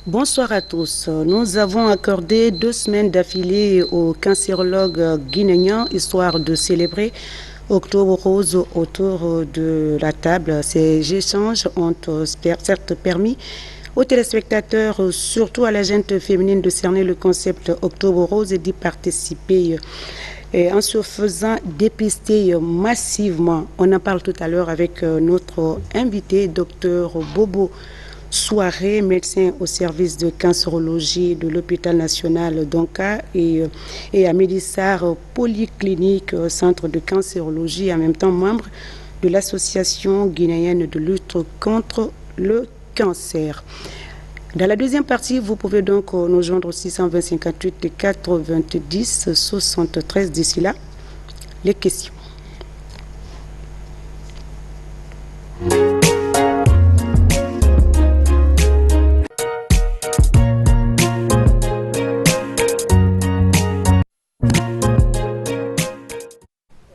Bonsoir à tous. Nous avons accordé 2 semaines d'affilée aux cancérologues guinéens, histoire de célébrer Octobre Rose autour de la table. Ces échanges ont certes permis aux téléspectateurs, surtout à la gente féminine, de cerner le concept Octobre Rose et d'y participer. Et en se faisant dépister massivement. On en parle tout à l'heure avec notre invité, docteur Bobo Souaré, médecin au service de cancérologie de l'hôpital national d'Onka et à Médissar Polyclinique, centre de cancérologie, en même temps membre de l'association guinéenne de lutte contre le cancer. Dans la deuxième partie, vous pouvez donc nous joindre au 620 58 90 73. D'ici là, les questions.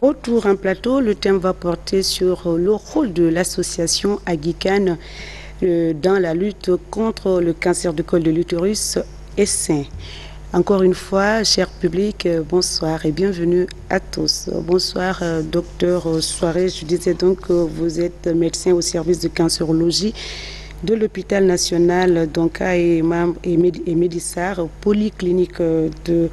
Retour en plateau, le thème va porter sur le rôle de l'association Agikan dans la lutte contre le cancer du col de l'utérus et sein. Encore une fois, cher public, bonsoir et bienvenue à tous. Bonsoir, docteur Souaré. Je disais donc que vous êtes médecin au service de cancérologie de l'hôpital national d'Onka et Médissar, polyclinique de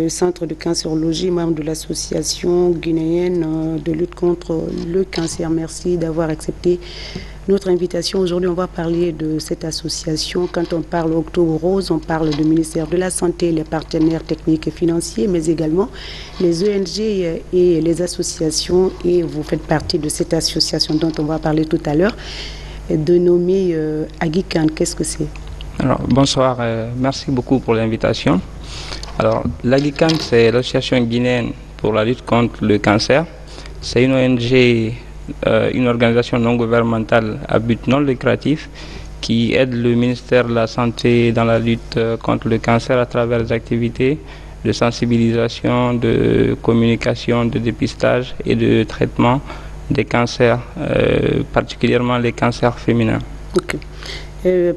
centre de cancérologie, membre de l'association guinéenne de lutte contre le cancer. Merci d'avoir accepté notre invitation. Aujourd'hui, on va parler de cette association. Quand on parle Octobre Rose, on parle du ministère de la Santé, les partenaires techniques et financiers, mais également les ONG et les associations. Et vous faites partie de cette association dont on va parler tout à l'heure, dénommée Agikan. Qu'est-ce que c'est? Alors, bonsoir, merci beaucoup pour l'invitation. Alors, l'Agikan, c'est l'association guinéenne pour la lutte contre le cancer. C'est une ONG, une organisation non gouvernementale à but non lucratif qui aide le ministère de la Santé dans la lutte contre le cancer à travers des activités de sensibilisation, de communication, de dépistage et de traitement des cancers, particulièrement les cancers féminins. Ok.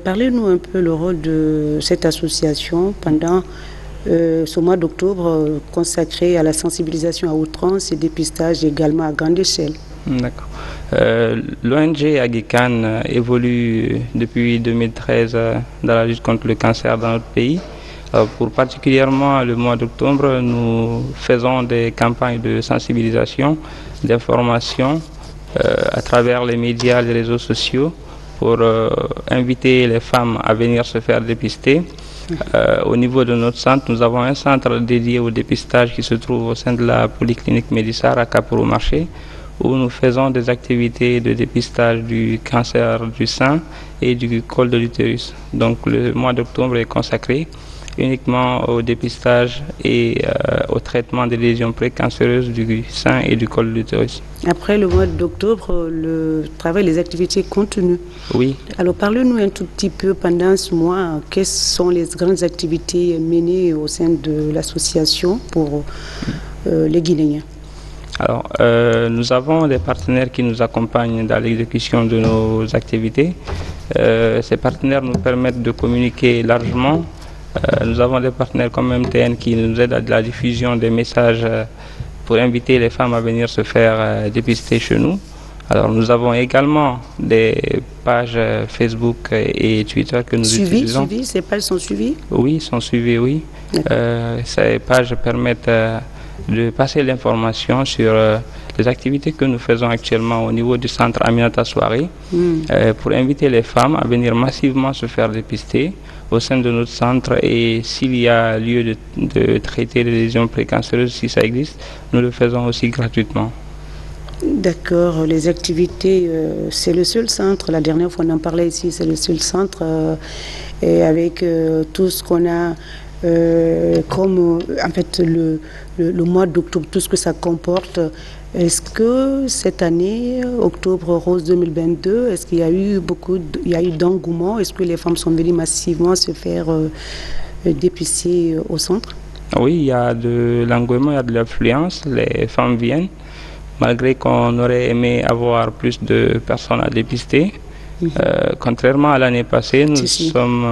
Parlez-nous un peu le rôle de cette association pendant ce mois d'octobre consacré à la sensibilisation à outrance et dépistage également à grande échelle. D'accord. L'ONG Agikan évolue depuis 2013 dans la lutte contre le cancer dans notre pays. Pour particulièrement le mois d'octobre, nous faisons des campagnes de sensibilisation, d'information à travers les médias, les réseaux sociaux pour inviter les femmes à venir se faire dépister. Au niveau de notre centre, nous avons un centre dédié au dépistage qui se trouve au sein de la polyclinique Médissar à Cap-Marché, où nous faisons des activités de dépistage du cancer du sein et du col de l'utérus. Donc le mois d'octobre est consacré uniquement au dépistage et au traitement des lésions précancéreuses du sein et du col de l'utérus. Après le mois d'octobre, le travail, les activités continuent. Oui. Alors parlez-nous un tout petit peu pendant ce mois, quelles sont les grandes activités menées au sein de l'association pour les Guinéens? Alors, nous avons des partenaires qui nous accompagnent dans l'exécution de nos activités. Ces partenaires nous permettent de communiquer largement. Nous avons des partenaires comme MTN qui nous aident à la diffusion des messages pour inviter les femmes à venir se faire dépister chez nous. Alors nous avons également des pages Facebook et Twitter que nous utilisons. Ces pages sont suivies? Oui, sont suivies, oui. Ces pages permettent de passer l'information sur les activités que nous faisons actuellement au niveau du centre Aminata Souaré pour inviter les femmes à venir massivement se faire dépister au sein de notre centre, et s'il y a lieu de traiter les lésions précancéreuses, si ça existe, nous le faisons aussi gratuitement. D'accord, les activités, c'est le seul centre, la dernière fois on en parlait ici, c'est le seul centre et avec tout ce qu'on a comme en fait le mois d'octobre, tout ce que ça comporte. Est-ce que cette année, Octobre Rose 2022, est-ce qu'il y a eu il y a eu d'engouement? Est-ce que les femmes sont venues massivement se faire dépister au centre? Oui, il y a de l'engouement, il y a de l'affluence, les femmes viennent, malgré qu'on aurait aimé avoir plus de personnes à dépister. Contrairement à l'année passée, nous Si. sommes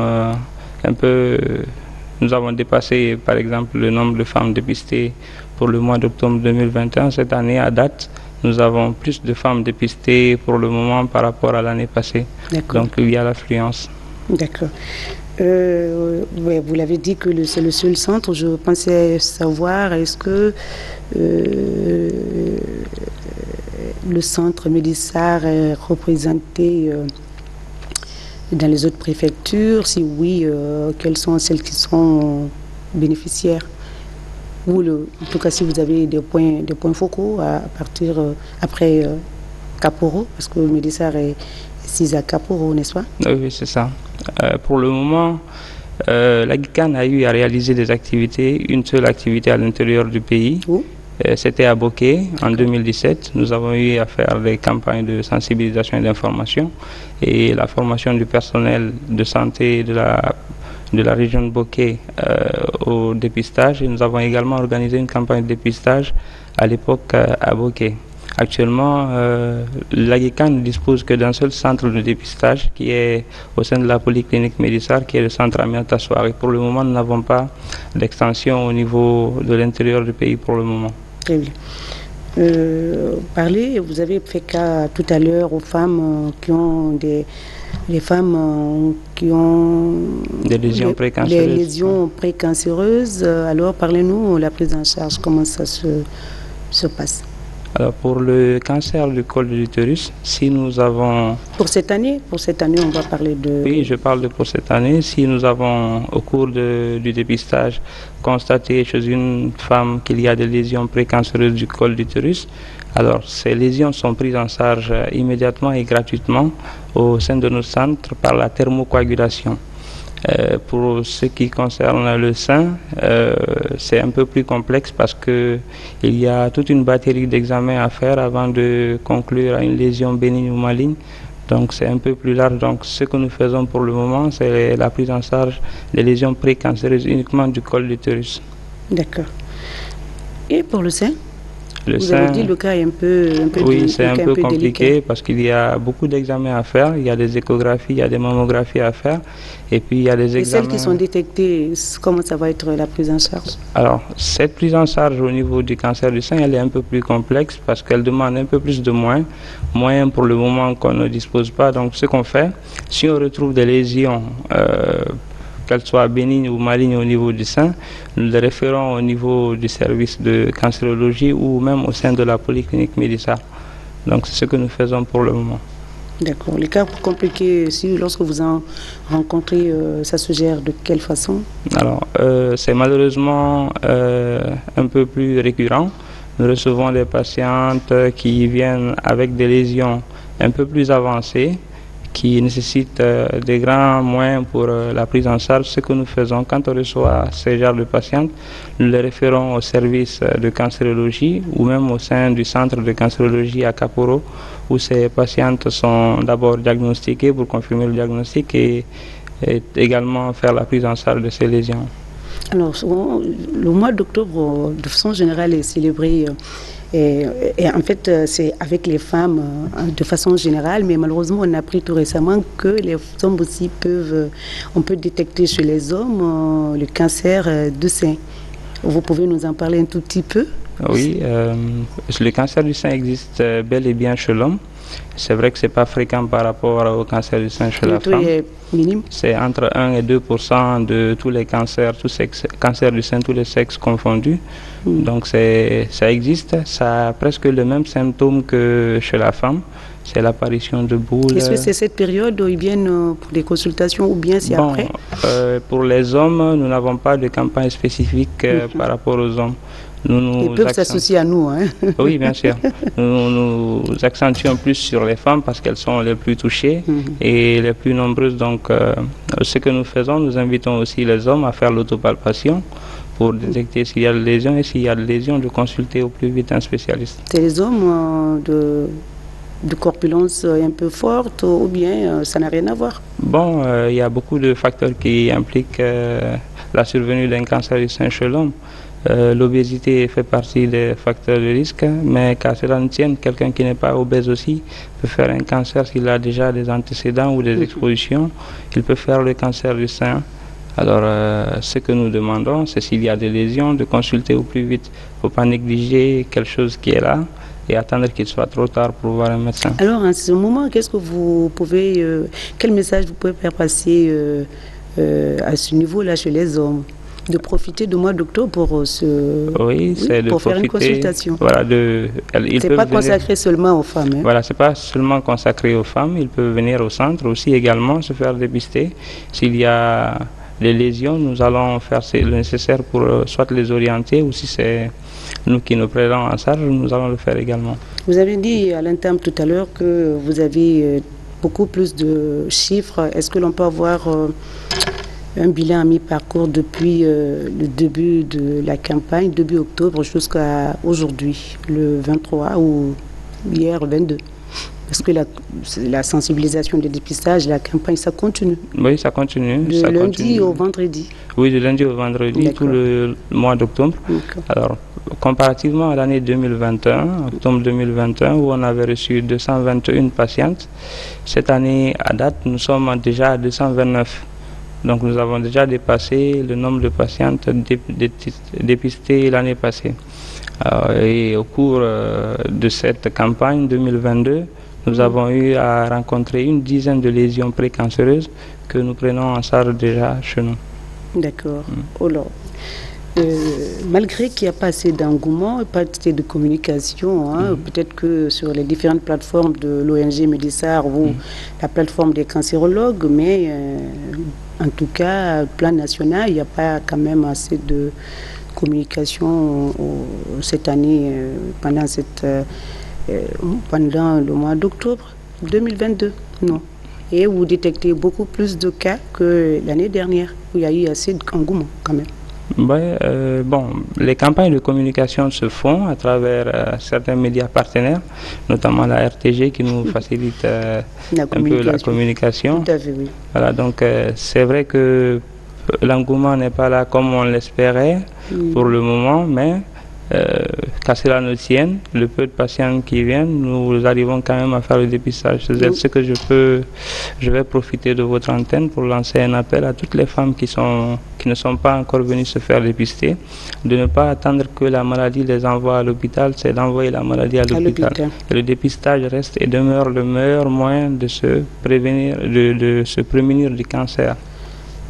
nous avons dépassé, par exemple, le nombre de femmes dépistées pour le mois d'octobre 2021. Cette année, à date, nous avons plus de femmes dépistées pour le moment par rapport à l'année passée. Donc, il y a l'affluence. D'accord. Ouais, vous l'avez dit que c'est le seul centre. Je pensais savoir, est-ce que le centre Médissar est représenté dans les autres préfectures? Si oui, quelles sont celles qui sont bénéficiaires? Ou en tout cas, si vous avez des points focaux à partir après Kaporo, parce que Médissar est 6 à Kaporo, n'est-ce pas? Oui, c'est ça. Pour le moment, la GICAN a eu à réaliser des activités, une seule activité à l'intérieur du pays. C'était à Boké en 2017. Nous avons eu à faire des campagnes de sensibilisation et d'information et la formation du personnel de santé de la région de Boké au dépistage. Et nous avons également organisé une campagne de dépistage à l'époque à Boké. Actuellement, la GICAN ne dispose que d'un seul centre de dépistage qui est au sein de la polyclinique Médissar, qui est le centre Aminata Souare. Pour le moment, nous n'avons pas d'extension au niveau de l'intérieur du pays pour le moment. Très bien. Vous avez fait cas tout à l'heure aux femmes qui ont des lésions précancéreuses. Des lésions précancéreuses. Alors, parlez-nous de la prise en charge, comment ça se passe? Alors, pour le cancer du col de l'utérus, si nous avons... Pour cette année, on va parler de... Oui, je parle de pour cette année. Si nous avons, au cours du dépistage, constaté chez une femme qu'il y a des lésions précancéreuses du col de l'utérus, alors ces lésions sont prises en charge immédiatement et gratuitement au sein de nos centres par la thermocoagulation. Pour ce qui concerne le sein, c'est un peu plus complexe parce qu'il y a toute une batterie d'examens à faire avant de conclure à une lésion bénigne ou maligne. Donc c'est un peu plus large. Donc ce que nous faisons pour le moment, c'est la prise en charge des lésions précancéreuses uniquement du col de l'utérus. D'accord. Et pour le sein? Vous avez dit le cas est un peu oui, c'est un peu compliqué délicat. parce qu'il y a beaucoup d'examens à faire. Il y a des échographies, il y a des mammographies à faire. Et puis il y a des examens. Et celles qui sont détectées, comment ça va être la prise en charge? Alors, cette prise en charge au niveau du cancer du sein, elle est un peu plus complexe parce qu'elle demande un peu plus de moyens pour le moment qu'on ne dispose pas. Donc, ce qu'on fait, si on retrouve des lésions, qu'elles soient bénignes ou malignes au niveau du sein, nous les référons au niveau du service de cancérologie ou même au sein de la polyclinique Médissar. Donc c'est ce que nous faisons pour le moment. D'accord. Les cas compliqués, lorsque vous en rencontrez, ça se gère de quelle façon? Alors, c'est malheureusement un peu plus récurrent. Nous recevons des patientes qui viennent avec des lésions un peu plus avancées, qui nécessitent des grands moyens pour la prise en charge. Ce que nous faisons quand on reçoit ces genres de patientes, nous les référons au service de cancérologie ou même au sein du centre de cancérologie à Kaporo, où ces patientes sont d'abord diagnostiquées pour confirmer le diagnostic et également faire la prise en charge de ces lésions. Alors, le mois d'octobre, de façon générale, est célébré. Et en fait, c'est avec les femmes de façon générale, mais malheureusement, on a appris tout récemment que les hommes aussi on peut détecter chez les hommes le cancer du sein. Vous pouvez nous en parler un tout petit peu? Oui, le cancer du sein existe bel et bien chez l'homme. C'est vrai que ce n'est pas fréquent par rapport au cancer du sein chez la femme. Est minime. C'est entre 1 et 2% de tous les cancers, cancers du sein, tous les sexes confondus. Donc ça existe, ça a presque le même symptôme que chez la femme. C'est l'apparition de boules. Est-ce que c'est cette période où ils viennent pour des consultations ou bien c'est après? Pour les hommes, nous n'avons pas de campagne spécifique par rapport aux hommes. Ils peuvent s'associer à nous. Hein? Oui, bien sûr. Nous accentuons plus sur les femmes parce qu'elles sont les plus touchées et les plus nombreuses. Donc, ce que nous faisons, nous invitons aussi les hommes à faire l'autopalpation pour détecter s'il y a des lésions et s'il y a des lésions, de consulter au plus vite un spécialiste. C'est les hommes de corpulence un peu forte ou bien ça n'a rien à voir? Bon, il y a beaucoup de facteurs qui impliquent la survenue d'un cancer du sein chez l'homme. L'obésité fait partie des facteurs de risque, mais qu'à cela ne tienne, quelqu'un qui n'est pas obèse aussi peut faire un cancer s'il a déjà des antécédents ou des expositions. Il peut faire le cancer du sein. Alors, ce que nous demandons, c'est s'il y a des lésions, de consulter au plus vite. Il ne faut pas négliger quelque chose qui est là et attendre qu'il soit trop tard pour voir un médecin. Alors, en ce moment, qu'est-ce que vous pouvez, quel message vous pouvez faire passer à ce niveau-là chez les hommes? De profiter du mois d'octobre pour faire une consultation. Voilà, c'est pas consacré seulement aux femmes. Hein. Voilà, c'est pas seulement consacré aux femmes. Ils peuvent venir au centre aussi également se faire dépister. S'il y a des lésions, nous allons faire le nécessaire pour soit les orienter ou si c'est nous qui nous prenons en charge, nous allons le faire également. Vous avez dit à l'entame tout à l'heure que vous avez beaucoup plus de chiffres. Est-ce que l'on peut avoir un bilan à mi-parcours depuis le début de la campagne, début octobre jusqu'à aujourd'hui, le 23 ou hier 22? Parce que la sensibilisation des dépistages, la campagne, ça continue. Oui, ça continue. De lundi au vendredi. Oui, de lundi au vendredi, tout le mois d'octobre. Alors, comparativement à l'année 2021, octobre 2021, où on avait reçu 221 patientes, cette année, à date, nous sommes déjà à 229. Donc, nous avons déjà dépassé le nombre de patientes dépistées l'année passée. Et au cours de cette campagne 2022, nous avons eu à rencontrer une dizaine de lésions précancéreuses que nous prenons en charge déjà chez nous. D'accord. Alors, malgré qu'il n'y a pas assez d'engouement, pas assez de communication, peut-être que sur les différentes plateformes de l'ONG Médissar ou la plateforme des cancérologues, mais en tout cas, au plan national, il n'y a pas quand même assez de communication cette année, pendant le mois d'octobre 2022, non. Et vous détectez beaucoup plus de cas que l'année dernière, où il y a eu assez d'engouement quand même. Les campagnes de communication se font à travers certains médias partenaires, notamment la RTG qui nous facilite un peu la communication. Tout à fait, oui. Voilà, donc c'est vrai que l'engouement n'est pas là comme on l'espérait pour le moment, mais qu'à cela ne tienne, le peu de patients qui viennent, nous arrivons quand même à faire le dépistage. C'est ce que je vais profiter de votre antenne pour lancer un appel à toutes les femmes qui ne sont pas encore venues se faire dépister, de ne pas attendre que la maladie les envoie à l'hôpital, c'est d'envoyer la maladie à l'hôpital. Et le dépistage reste et demeure le meilleur moyen de se prémunir du cancer.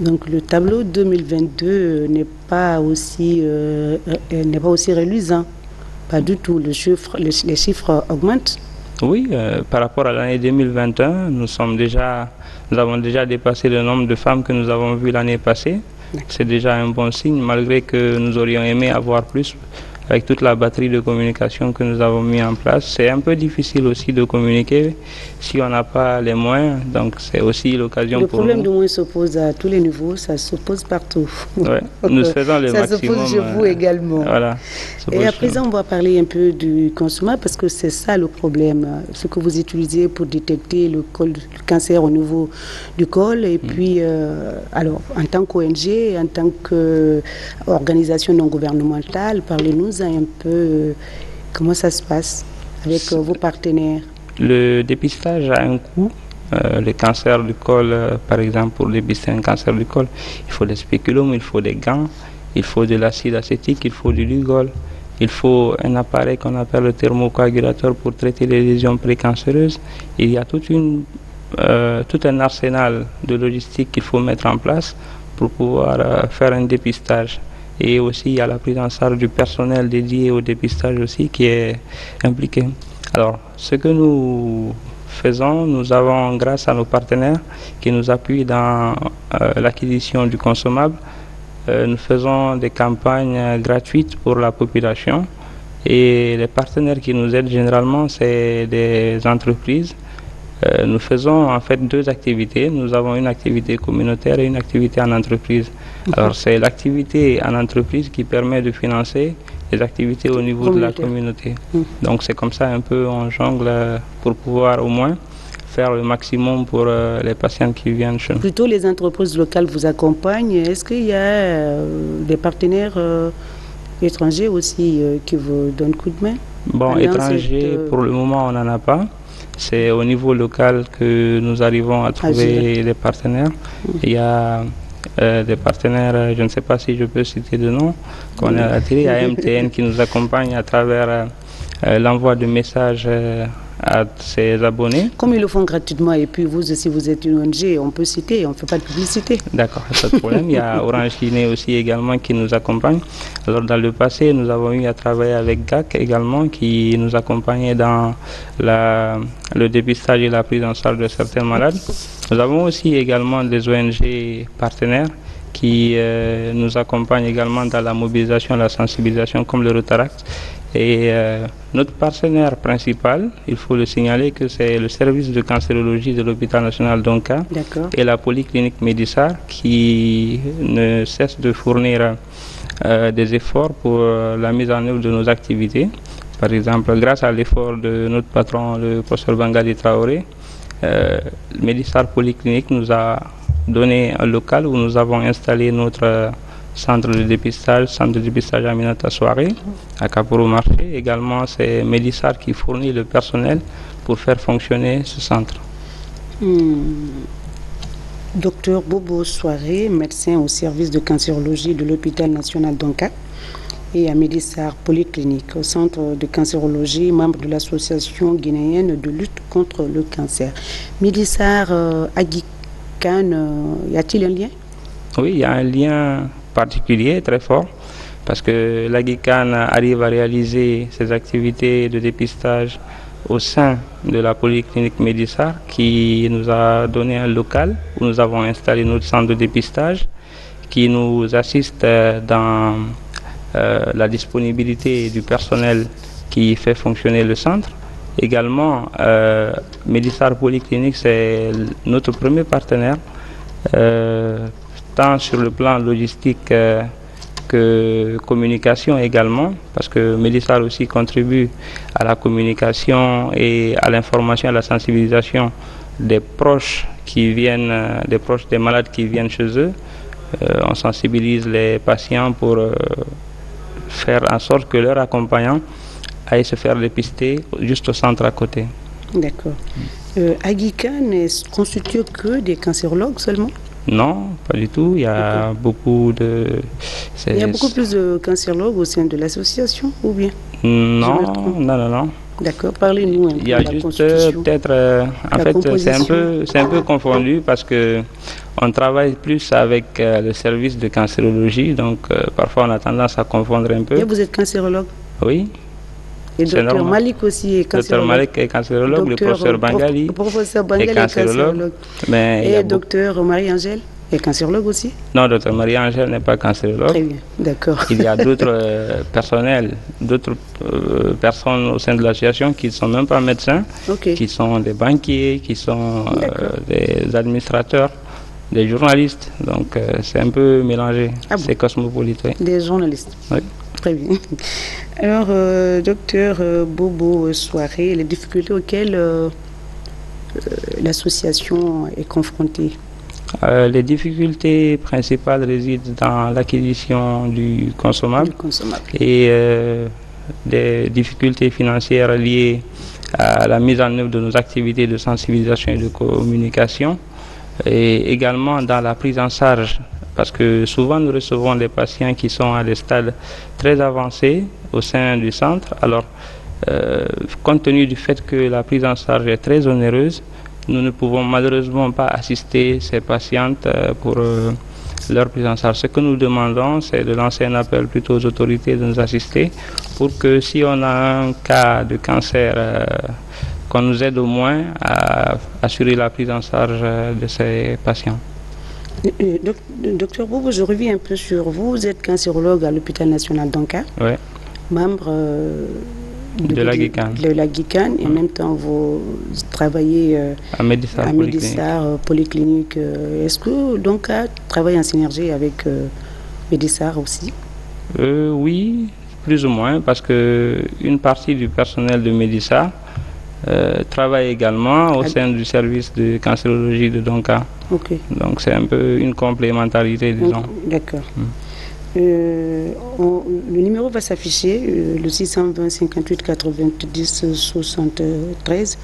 Donc le tableau 2022 n'est pas aussi reluisant, pas du tout. Les chiffres augmentent. Oui, par rapport à l'année 2021, nous avons déjà dépassé le nombre de femmes que nous avons vues l'année passée. C'est déjà un bon signe, malgré que nous aurions aimé avoir plus. Avec toute la batterie de communication que nous avons mis en place, c'est un peu difficile aussi de communiquer si on n'a pas les moyens. Donc c'est aussi l'occasion pour nous. Le problème de moyens s'oppose à tous les niveaux, ça s'oppose partout. Ouais, nous faisons le maximum. Ça s'oppose chez vous également. Voilà. Et à présent, on va parler un peu du consommateur parce que c'est ça le problème. Ce que vous utilisez pour détecter le cancer au niveau du col. Et puis, alors, en tant qu'ONG, en tant qu'organisation non gouvernementale, parlez-nous un peu comment ça se passe avec vos partenaires. Le dépistage a un coût. Le cancer du col, par exemple, pour dépister un cancer du col, il faut des spéculums, il faut des gants, il faut de l'acide acétique, il faut du Lugol, il faut un appareil qu'on appelle le thermocoagulateur pour traiter les lésions précancéreuses. Il y a tout un arsenal de logistique qu'il faut mettre en place pour pouvoir faire un dépistage. Et aussi, il y a la prise en charge du personnel dédié au dépistage aussi qui est impliqué. Alors, ce que nous faisons, nous avons, grâce à nos partenaires qui nous appuient dans l'acquisition du consommable, nous faisons des campagnes gratuites pour la population. Et les partenaires qui nous aident généralement, c'est des entreprises. Nous faisons en fait deux activités. Nous avons une activité communautaire et une activité en entreprise. Alors c'est l'activité en entreprise qui permet de financer les activités au niveau de la communauté. Donc c'est comme ça un peu on jongle pour pouvoir au moins faire le maximum pour les patients qui viennent chez nous. Plutôt les entreprises locales vous accompagnent. Est-ce qu'il y a des partenaires étrangers aussi qui vous donnent coup de main? Bon, étrangers, pour le moment, on n'en a pas. C'est au niveau local que nous arrivons à trouver des partenaires. Il y a des partenaires, je ne sais pas si je peux citer de nom, qu'on a à la télé, il y a MTN qui nous accompagne à travers l'envoi de messages à ses abonnés. Comme ils le font gratuitement, et puis vous aussi, vous êtes une ONG, on peut citer, on ne fait pas de publicité. D'accord, pas de problème. Il y a Orange Guinée aussi également qui nous accompagne. Alors dans le passé, nous avons eu à travailler avec GAC également qui nous accompagnait dans le dépistage et la prise en charge de certains malades. Nous avons aussi également des ONG partenaires qui nous accompagnent également dans la mobilisation et la sensibilisation comme le Rotaract. Et notre partenaire principal, il faut le signaler que c'est le service de cancérologie de l'hôpital national d'Onka et la polyclinique Médissar qui ne cesse de fournir des efforts pour la mise en œuvre de nos activités. Par exemple, grâce à l'effort de notre patron, le professeur Bangali Traoré, Médissar Polyclinique nous a donné un local où nous avons installé notre centre de dépistage Aminata Soirée à Kaporo Marché. Également, c'est Médissar qui fournit le personnel pour faire fonctionner ce centre. Docteur Bobo Soirée, médecin au service de cancérologie de l'hôpital national d'Onka et à Médissar Polyclinique, au centre de cancérologie, membre de l'association guinéenne de lutte contre le cancer. Médissar Agikan, y a-t-il un lien? Oui, il y a un lien particulier, très fort, parce que l'Agikan arrive à réaliser ses activités de dépistage au sein de la polyclinique Médissar qui nous a donné un local où nous avons installé notre centre de dépistage qui nous assiste dans la disponibilité du personnel qui fait fonctionner le centre. Également, Médissar Polyclinique, c'est notre premier partenaire tant sur le plan logistique que communication également, parce que Médissar aussi contribue à la communication et à l'information, à la sensibilisation des proches qui viennent, des proches des malades qui viennent chez eux. On sensibilise les patients pour faire en sorte que leur accompagnant aille se faire dépister juste au centre à côté. D'accord. Agikan ne constitue que des cancérologues seulement? Non, pas du tout. Il y a beaucoup de... Il y a beaucoup plus de cancérologues au sein de l'association, ou bien? Non. D'accord, parlez-nous un peu de la constitution. Peut-être, en fait, c'est un peu confondu parce que on travaille plus avec le service de cancérologie, donc parfois on a tendance à confondre un peu. Et vous êtes cancérologue? Oui. Et docteur Malik aussi est cancérologue. Docteur Malik est cancérologue, le professeur Bangali est cancérologue. Et docteur Marie-Angèle est cancérologue aussi? Non, docteur Marie-Angèle n'est pas cancérologue. Très bien, d'accord. Il y a d'autres personnels, d'autres personnes au sein de l'association qui ne sont même pas médecins, qui sont des banquiers, qui sont des administrateurs, des journalistes. Donc c'est un peu mélangé, c'est cosmopolite. Oui. Des journalistes? Oui. Très bien. Alors, docteur Bobo Soirée, les difficultés auxquelles l'association est confrontée? Les difficultés principales résident dans l'acquisition du consommable. Et des difficultés financières liées à la mise en œuvre de nos activités de sensibilisation et de communication, et également dans la prise en charge. Parce que souvent nous recevons des patients qui sont à des stades très avancés au sein du centre. Alors, compte tenu du fait que la prise en charge est très onéreuse, nous ne pouvons malheureusement pas assister ces patientes pour leur prise en charge. Ce que nous demandons, c'est de lancer un appel plutôt aux autorités de nous assister pour que si on a un cas de cancer, qu'on nous aide au moins à assurer la prise en charge de ces patients. Docteur Bobo, je reviens un peu sur vous. Vous êtes cancérologue à l'hôpital national d'Onka, membre de l'Agikan, et en même temps vous travaillez à Médissar Polyclinique. Est-ce que Donka travaille en synergie avec Médissar aussi? Oui, plus ou moins, parce qu'une partie du personnel de Médissar travaille également au sein du service de cancérologie de Donka. Donc c'est un peu une complémentarité, disons. D'accord. Le numéro va s'afficher, le 620 58 90 73.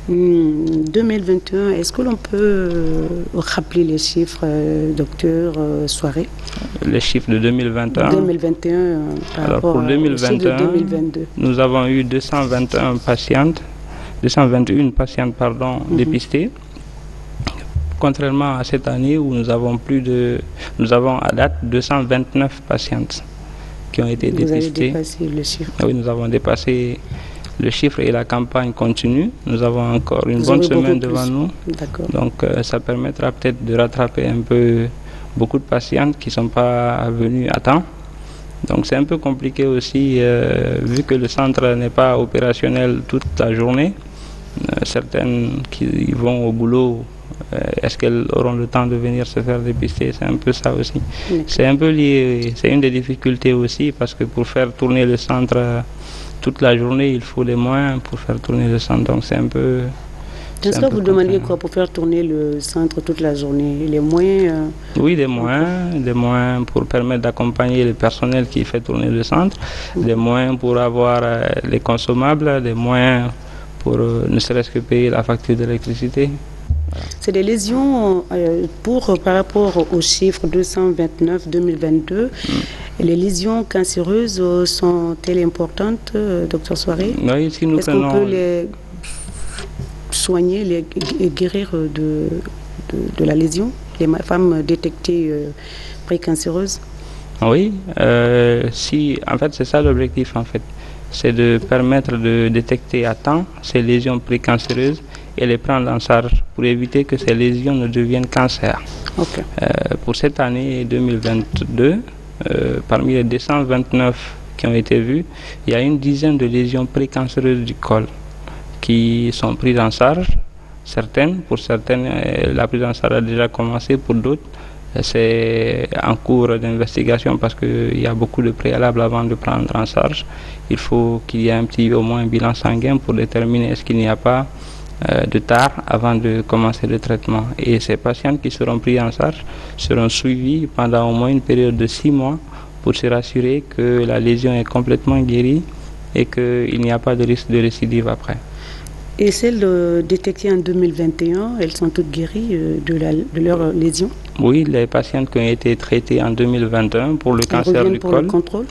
2021, est-ce que l'on peut rappeler les chiffres, docteur Soirée? Les chiffres de 2021. 2021 par Alors rapport pour 2021, de 2022. Nous avons eu 221 patientes, 221 patientes dépistées. Contrairement à cette année où nous avons à date 229 patientes qui ont été dépistées. Vous avez dépassé le chiffre. Oui, nous avons dépassé le chiffre et la campagne continue. Nous avons encore une bonne semaine devant nous. Donc ça permettra peut-être de rattraper un peu beaucoup de patientes qui ne sont pas venues à temps. Donc c'est un peu compliqué aussi vu que le centre n'est pas opérationnel toute la journée. Certaines qui vont au boulot, est-ce qu'elles auront le temps de venir se faire dépister? C'est un peu ça aussi. C'est un peu lié, c'est une des difficultés aussi parce que pour faire tourner le centre toute la journée, il faut des moyens pour faire tourner le centre. Donc c'est un peu... Est-ce que vous demandez quoi pour faire tourner le centre toute la journée? Les moyens Oui, des moyens pour permettre d'accompagner le personnel qui fait tourner le centre, des moyens pour avoir les consommables, des moyens pour ne serait-ce que payer la facture d'électricité. Voilà. C'est des lésions par rapport aux chiffres 229-2022. Les lésions cancéreuses sont-elles importantes, docteur Soirée? Oui, si nous Est-ce qu'on peut les soigner, les guérir de la lésion, les femmes détectées précancéreuses? Oui, en fait c'est ça l'objectif en fait. C'est de permettre de détecter à temps ces lésions précancéreuses et les prendre en charge pour éviter que ces lésions ne deviennent cancer. Okay. Pour cette année 2022, parmi les 229 qui ont été vues, il y a une dizaine de lésions précancéreuses du col qui sont prises en charge. Pour certaines, la prise en charge a déjà commencé, pour d'autres, c'est en cours d'investigation parce qu'il y a beaucoup de préalables avant de prendre en charge. Il faut qu'il y ait au moins un bilan sanguin pour déterminer est-ce qu'il n'y a pas de tard avant de commencer le traitement. Et ces patients qui seront pris en charge seront suivis pendant au moins une période de 6 mois pour se rassurer que la lésion est complètement guérie et qu'il n'y a pas de risque de récidive après. Et celles détectées en 2021, elles sont toutes guéries de leur lésion? Oui, les patientes qui ont été traitées en 2021 pour le cancer du col. Le contrôle?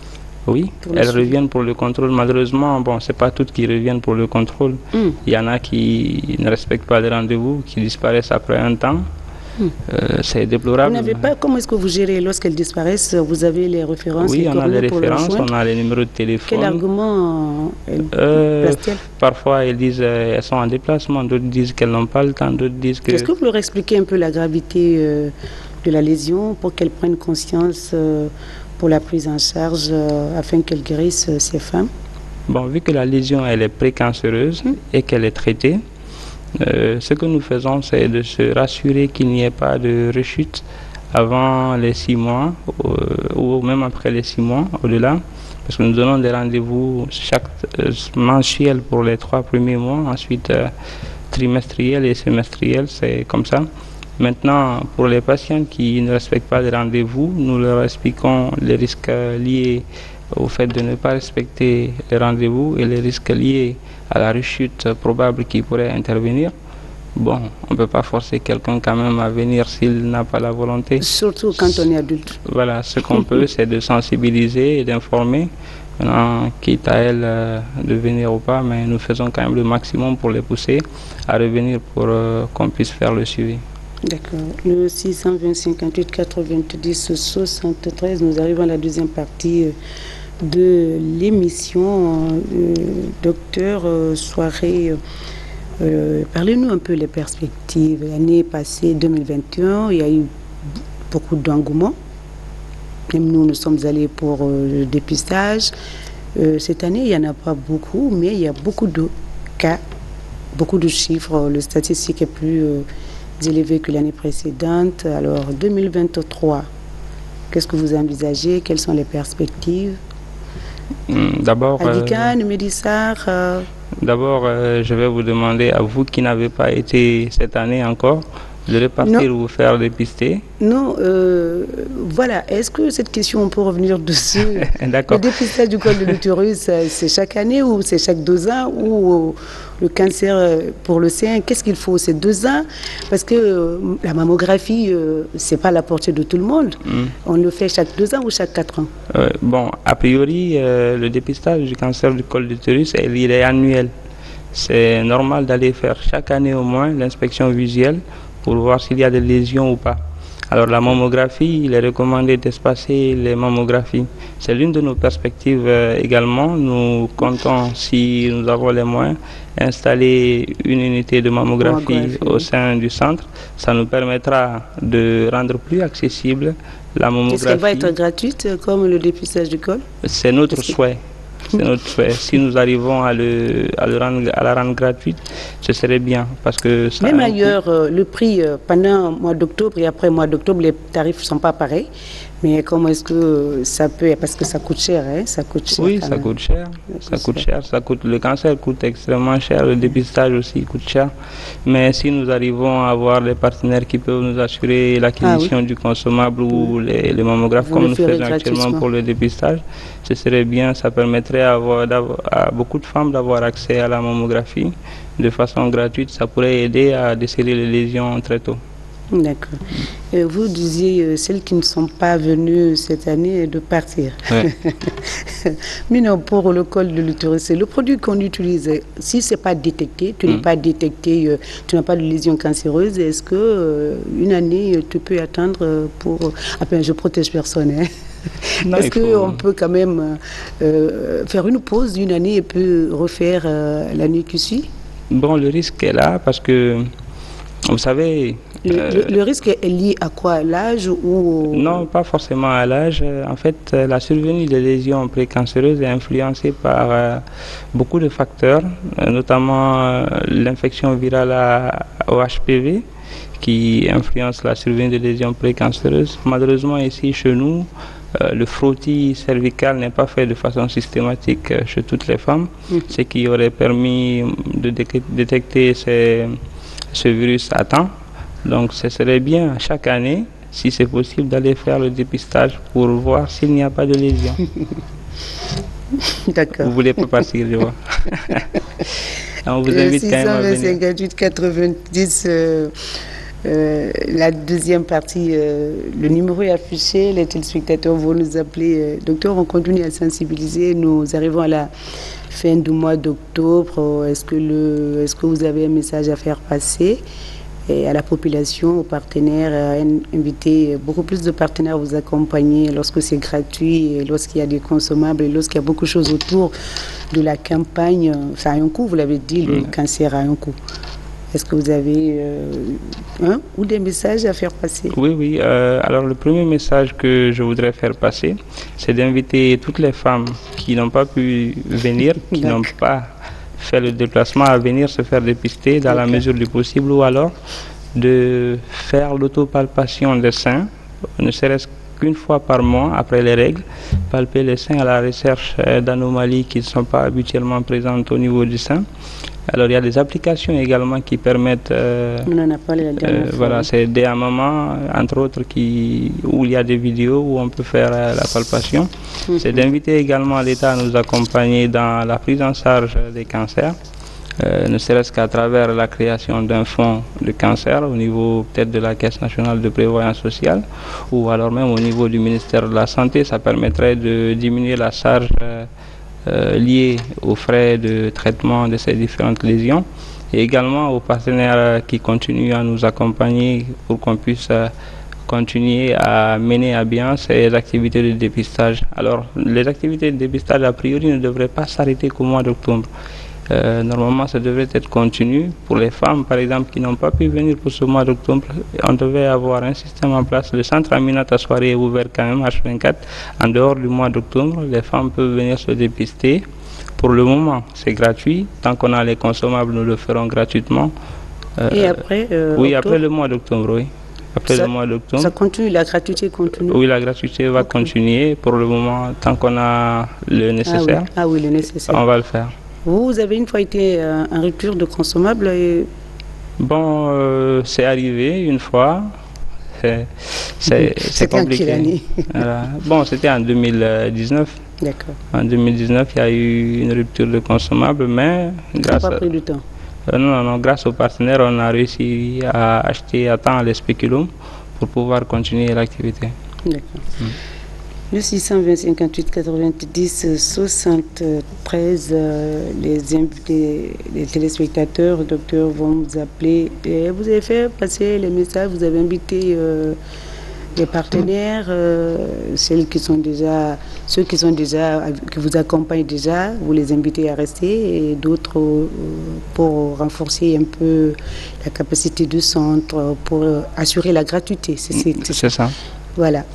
Oui, elles reviennent pour le contrôle. Malheureusement, ce n'est pas toutes qui reviennent pour le contrôle. Il y en a qui ne respectent pas les rendez-vous, qui disparaissent après un temps. C'est déplorable. Comment est-ce que vous gérez lorsqu'elles disparaissent? Vous avez les références? Oui, on a les références, on a les numéros de téléphone. Quel argument place-t-elle? Parfois, elles disent qu'elles sont en déplacement, d'autres disent qu'elles n'ont pas le temps, d'autres disent que... Est-ce que vous leur expliquez un peu la gravité de la lésion pour qu'elles prennent conscience pour la prise en charge afin qu'elles guérissent ces femmes? Vu que la lésion elle est précancéreuse et qu'elle est traitée, ce que nous faisons, c'est de se rassurer qu'il n'y ait pas de rechute avant les 6 mois ou même après les 6 mois, au-delà, parce que nous donnons des rendez-vous mensuels pour les 3 premiers mois, ensuite trimestriels et semestriels, c'est comme ça. Maintenant, pour les patients qui ne respectent pas les rendez-vous, nous leur expliquons les risques liés au fait de ne pas respecter les rendez-vous et les risques liés à la rechute probable qui pourrait intervenir. On ne peut pas forcer quelqu'un quand même à venir s'il n'a pas la volonté. Surtout quand on est adulte. Voilà, ce qu'on peut, c'est de sensibiliser et d'informer. Maintenant, quitte à elles de venir ou pas, mais nous faisons quand même le maximum pour les pousser à revenir pour qu'on puisse faire le suivi. D'accord. Le 620 58 90 73, nous arrivons à la deuxième partie de l'émission. Docteur Soirée, parlez-nous un peu des perspectives. L'année passée, 2021, il y a eu beaucoup d'engouement. Même nous sommes allés pour le dépistage. Cette année, il n'y en a pas beaucoup, mais il y a beaucoup de cas, beaucoup de chiffres. Le statistique est plus élevé que l'année précédente. Alors, 2023, qu'est-ce que vous envisagez? Quelles sont les perspectives? D'abord, Aghican, Médissar. D'abord, je vais vous demander, à vous qui n'avez pas été cette année encore, De repartir ou faire dépister? Non, voilà. Est-ce que cette question, on peut revenir dessus? D'accord. Le dépistage du col de l'utérus, c'est chaque année ou c'est chaque 2 ans? Ou le cancer pour le sein, qu'est-ce qu'il faut? C'est 2 ans? Parce que la mammographie, c'est pas à la portée de tout le monde. On le fait chaque 2 ans ou chaque 4 ans? Bon, a priori, le dépistage du cancer du col de l'utérus, il est annuel. C'est normal d'aller faire chaque année au moins l'inspection visuelle pour voir s'il y a des lésions ou pas. Alors la mammographie, il est recommandé d'espacer les mammographies. C'est l'une de nos perspectives également. Nous comptons, si nous avons les moyens, installer une unité de mammographie au sein du centre. Ça nous permettra de rendre plus accessible la mammographie. Est-ce qu'elle va être gratuite comme le dépistage du col? C'est notre souhait. C'est notre souhait. Si nous arrivons à la rendre gratuite, ce serait bien. Parce que ça même ailleurs, le prix pendant le mois d'octobre et après le mois d'octobre, les tarifs ne sont pas pareils. Mais comment est-ce que ça peut... Parce que ça coûte cher, hein? Ça coûte cher. Oui, ça coûte cher. Ça coûte cher. Le cancer coûte extrêmement cher. Le dépistage aussi coûte cher. Mais si nous arrivons à avoir des partenaires qui peuvent nous assurer l'acquisition du consommable ou les mammographes comme nous faisons actuellement pour le dépistage, ce serait bien. Ça permettrait à beaucoup de femmes d'avoir accès à la mammographie de façon gratuite. Ça pourrait aider à déceler les lésions très tôt. D'accord. Vous disiez celles qui ne sont pas venues cette année de partir. Ouais. Mais non, pour le col de l'utérus, c'est le produit qu'on utilise. Si ce n'est pas détecté, tu n'es pas détecté, tu n'as pas de lésion cancéreuse, est-ce que une année, tu peux attendre pour... Enfin, je protège personne, hein. Est-ce qu'on peut quand même faire une pause d'une année et puis refaire l'année qui suit? Bon, le risque est là parce que, vous savez... Le risque est lié à quoi? L'âge ou... Non, pas forcément à l'âge. En fait, la survenue des lésions précancéreuses est influencée par beaucoup de facteurs, notamment l'infection virale au HPV qui influence la survenue des lésions précancéreuses. Malheureusement, ici, chez nous, le frottis cervical n'est pas fait de façon systématique chez toutes les femmes, ce qui aurait permis de détecter ce virus à temps. Donc ce serait bien chaque année, si c'est possible, d'aller faire le dépistage pour voir s'il n'y a pas de lésion. D'accord. Vous voulez pas partir, je vois. On vous invite quand même à venir. 628 90, la deuxième partie, le numéro est affiché, les téléspectateurs vont nous appeler. Docteur, on continue à sensibiliser, nous arrivons à la fin du mois d'octobre. Est-ce que vous avez un message à faire passer et à la population, aux partenaires, inviter beaucoup plus de partenaires à vous accompagner lorsque c'est gratuit, et lorsqu'il y a des consommables, et lorsqu'il y a beaucoup de choses autour de la campagne. Ça a un coût, vous l'avez dit, le cancer a un coût. Est-ce que vous avez ou des messages à faire passer? Oui. Alors le premier message que je voudrais faire passer, c'est d'inviter toutes les femmes qui n'ont pas pu venir, qui n'ont pas faire le déplacement à venir se faire dépister dans la mesure du possible, ou alors de faire l'autopalpation des seins, ne serait-ce qu'une fois par mois après les règles, palper les seins à la recherche d'anomalies qui ne sont pas habituellement présentes au niveau du sein. Alors il y a des applications également qui permettent, on en a parlé la dernière fois. Voilà, c'est des mamans, entre autres, où il y a des vidéos où on peut faire la palpation. C'est d'inviter également l'État à nous accompagner dans la prise en charge des cancers, ne serait-ce qu'à travers la création d'un fonds de cancer au niveau peut-être de la Caisse nationale de prévoyance sociale, ou alors même au niveau du ministère de la Santé. Ça permettrait de diminuer la charge liées aux frais de traitement de ces différentes lésions, et également aux partenaires qui continuent à nous accompagner pour qu'on puisse continuer à mener à bien ces activités de dépistage. Alors, les activités de dépistage, a priori, ne devraient pas s'arrêter qu'au mois d'octobre. Normalement, ça devrait être continu. Pour les femmes, par exemple, qui n'ont pas pu venir pour ce mois d'octobre, on devait avoir un système en place. Le centre Aminata Soirée est ouvert quand même, H24. En dehors du mois d'octobre, les femmes peuvent venir se dépister. Pour le moment, c'est gratuit. Tant qu'on a les consommables, nous le ferons gratuitement. Et après oui, après le mois d'octobre, oui. Après le mois d'octobre. Ça continue, la gratuité continue? Oui, la gratuité va continuer. Pour le moment, tant qu'on a le nécessaire, le nécessaire. On va le faire. Vous avez une fois été en rupture de consommables et Bon, c'est arrivé une fois. C'est C'était en quelle compliqué. année? Voilà. Bon, c'était en 2019. D'accord. En 2019, il y a eu une rupture de consommable, mais Ça n'a pas pris du temps. non, grâce aux partenaires, on a réussi à acheter à temps les spéculums pour pouvoir continuer l'activité. D'accord. Le 620 58 90 73, les téléspectateurs, docteur, vont vous appeler. Et vous avez fait passer les messages, vous avez invité les partenaires, ceux qui sont déjà, qui vous accompagnent déjà, vous les invitez à rester, et d'autres pour renforcer un peu la capacité du centre, pour assurer la gratuité. C'est ça. Voilà.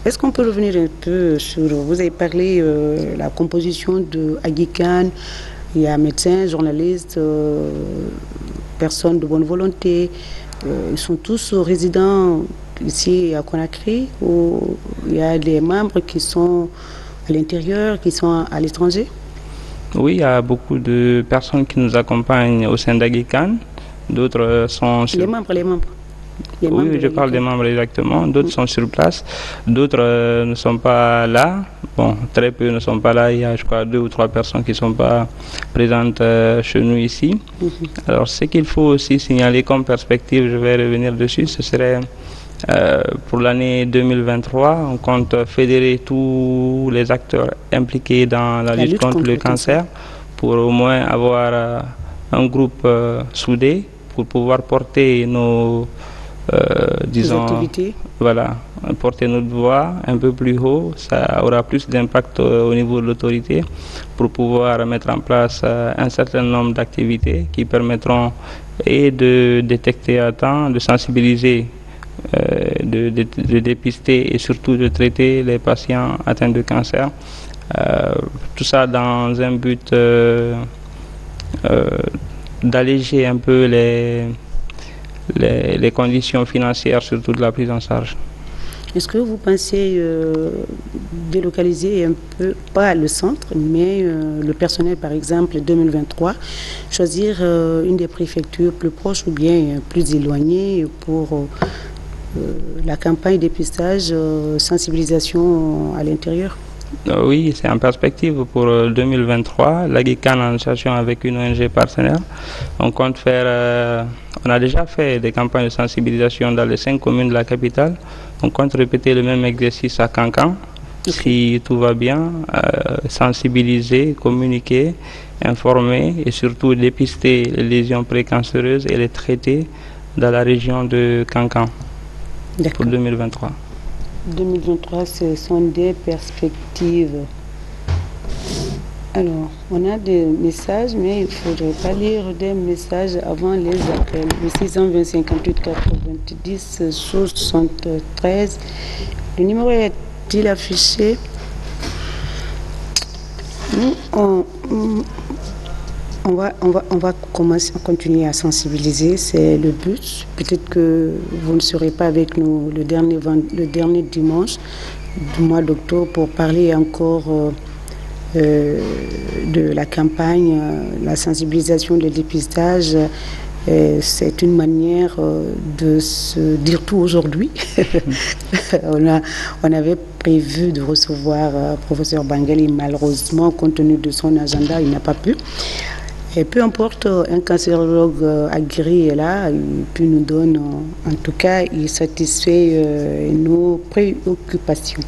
Est-ce qu'on peut revenir un peu sur... Vous avez parlé de la composition de Agikan. Il y a médecins, journalistes, personnes de bonne volonté. Ils sont tous résidents ici à Conakry, ou il y a des membres qui sont à l'intérieur, qui sont à l'étranger? Oui, il y a beaucoup de personnes qui nous accompagnent au sein d'Agikan. D'autres sont sur... Les membres. Oui, je parle des membres exactement. D'autres sont sur place, d'autres ne sont pas là. Bon, très peu ne sont pas là. Il y a, je crois, 2 ou 3 personnes qui ne sont pas présentes chez nous ici. Alors, ce qu'il faut aussi signaler comme perspective, je vais revenir dessus, ce serait pour l'année 2023, on compte fédérer tous les acteurs impliqués dans la lutte contre le cancer pour au moins avoir un groupe soudé pour pouvoir porter nos disons, voilà, porter notre voix un peu plus haut, ça aura plus d'impact au niveau de l'autorité pour pouvoir mettre en place un certain nombre d'activités qui permettront et de détecter à temps, de sensibiliser, de dépister et surtout de traiter les patients atteints de cancer. Tout ça dans un but d'alléger un peu les conditions financières, surtout de la prise en charge. Est-ce que vous pensez délocaliser un peu, pas le centre, mais le personnel, par exemple, 2023, choisir une des préfectures plus proches ou bien plus éloignées pour la campagne dépistage, sensibilisation à l'intérieur? Oui, c'est en perspective pour 2023. L'Agikan en association avec une ONG partenaire. On compte faire, on a déjà fait des campagnes de sensibilisation dans les 5 communes de la capitale. On compte répéter le même exercice à Kankan. Si tout va bien, sensibiliser, communiquer, informer et surtout dépister les lésions précancéreuses et les traiter dans la région de Kankan pour 2023. 2023, ce sont des perspectives. Alors, on a des messages, mais il ne faudrait pas lire des messages avant les appels. Le 620 58 90 73. Le numéro est-il affiché? On va commencer à continuer à sensibiliser, c'est le but. Peut-être que vous ne serez pas avec nous le dernier dimanche du mois d'octobre pour parler encore de la campagne, la sensibilisation, le dépistage. C'est une manière de se dire tout aujourd'hui. On avait prévu de recevoir professeur Bangali, malheureusement, compte tenu de son agenda, il n'a pas pu. Et peu importe, un cancérologue agréé est là, et puis nous donne, en tout cas, il satisfait nos préoccupations.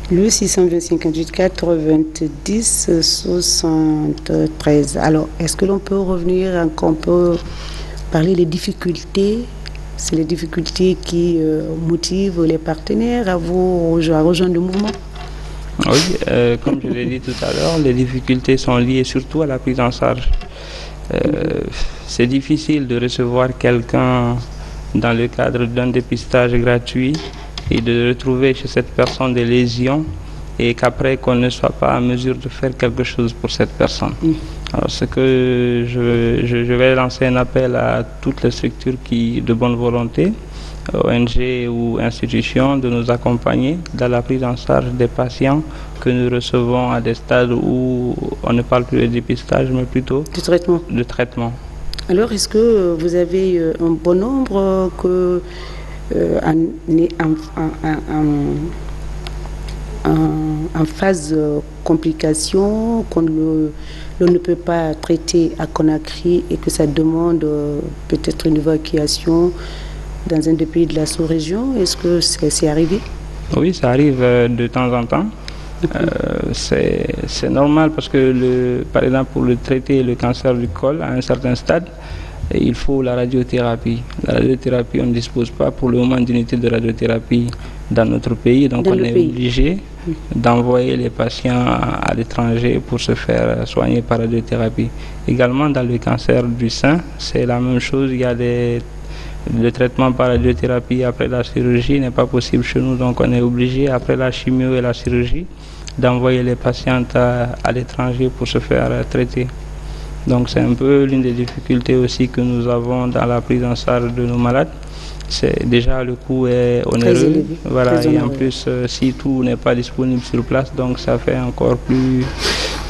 Le 625 58 90 73. Alors, est-ce que l'on peut revenir, qu'on peut parler des difficultés? C'est les difficultés qui motivent les partenaires à rejoindre le mouvement? Oui, comme je l'ai dit tout à l'heure, les difficultés sont liées surtout à la prise en charge. C'est difficile de recevoir quelqu'un dans le cadre d'un dépistage gratuit et de retrouver chez cette personne des lésions et qu'après qu'on ne soit pas en mesure de faire quelque chose pour cette personne. Alors ce que je vais lancer un appel à toutes les structures de bonne volonté, ONG ou institutions, de nous accompagner dans la prise en charge des patients que nous recevons à des stades où on ne parle plus de dépistage mais plutôt de traitement. De traitement. Alors, est-ce que vous avez un bon nombre en phase complication, l'on ne peut pas traiter à Conakry et que ça demande peut-être une évacuation dans un des pays de la sous-région? Est-ce que c'est arrivé? Oui, ça arrive de temps en temps. C'est normal parce que, par exemple, pour traiter le cancer du col à un certain stade, il faut la radiothérapie. La radiothérapie, on ne dispose pas pour le moment d'unité de radiothérapie dans notre pays, donc on est obligé d'envoyer les patients à l'étranger pour se faire soigner par radiothérapie. Également, dans le cancer du sein, c'est la même chose. Il y a le traitement par radiothérapie après la chirurgie n'est pas possible chez nous, donc on est obligé, après la chimio et la chirurgie, d'envoyer les patientes à l'étranger pour se faire traiter. Donc c'est un peu l'une des difficultés aussi que nous avons dans la prise en charge de nos malades. C'est déjà le coût est onéreux, voilà, et en plus si tout n'est pas disponible sur place, donc ça fait encore plus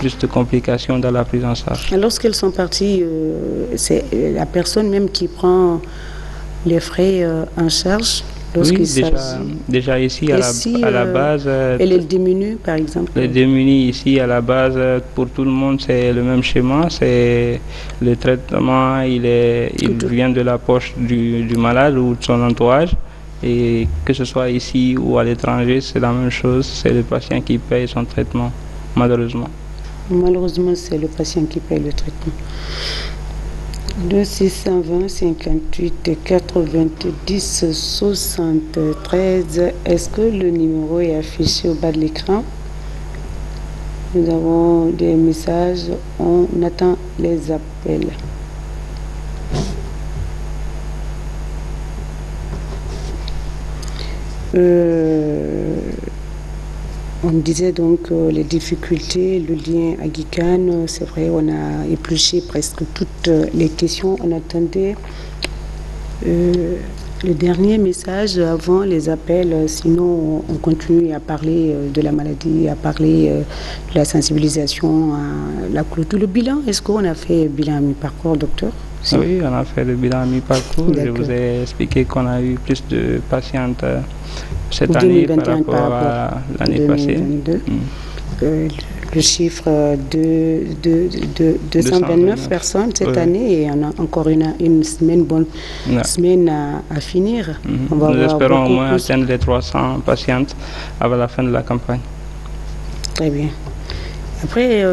de complications dans la prise en charge. Lorsqu'elles sont parties, c'est la personne même qui prend les frais en charge. Oui, déjà ici à la base. Et les démunis, par exemple? Les démunis ici à la base, pour tout le monde, c'est le même schéma. C'est le traitement, il vient de la poche du malade ou de son entourage. Et que ce soit ici ou à l'étranger, c'est la même chose. C'est le patient qui paye son traitement, malheureusement. Malheureusement, c'est le patient qui paye le traitement. 2620 58 90 73. Est-ce que le numéro est affiché au bas de l'écran? Nous avons des messages. On attend les appels. On disait donc les difficultés, le lien à Guikane, c'est vrai, on a épluché presque toutes les questions. On attendait le dernier message avant les appels, sinon on continue à parler de la maladie, à parler de la sensibilisation, à la clôture. Le bilan, est-ce qu'on a fait le bilan à mi-parcours, docteur? Oui, on a fait le bilan à mi-parcours. Je vous ai expliqué qu'on a eu plus de patientes cette année par rapport à l'année passée. Le chiffre de 229 personnes cette année, et on a encore une semaine, semaine à finir. Nous espérons au moins atteindre les 300 patientes avant la fin de la campagne. Très bien. Après,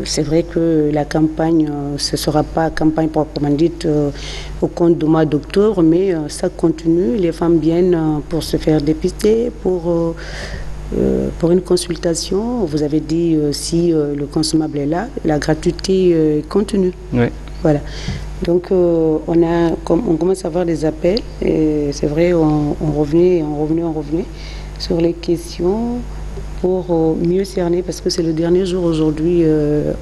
c'est vrai que la campagne, ce ne sera pas campagne proprement dite au compte du mois d'octobre, mais ça continue. Les femmes viennent pour se faire dépister, pour une consultation. Vous avez dit si le consommable est là, la gratuité continue. Oui. Voilà. Donc, on commence à avoir des appels. Et c'est vrai, on revenait sur les questions pour mieux cerner, parce que c'est le dernier jour aujourd'hui.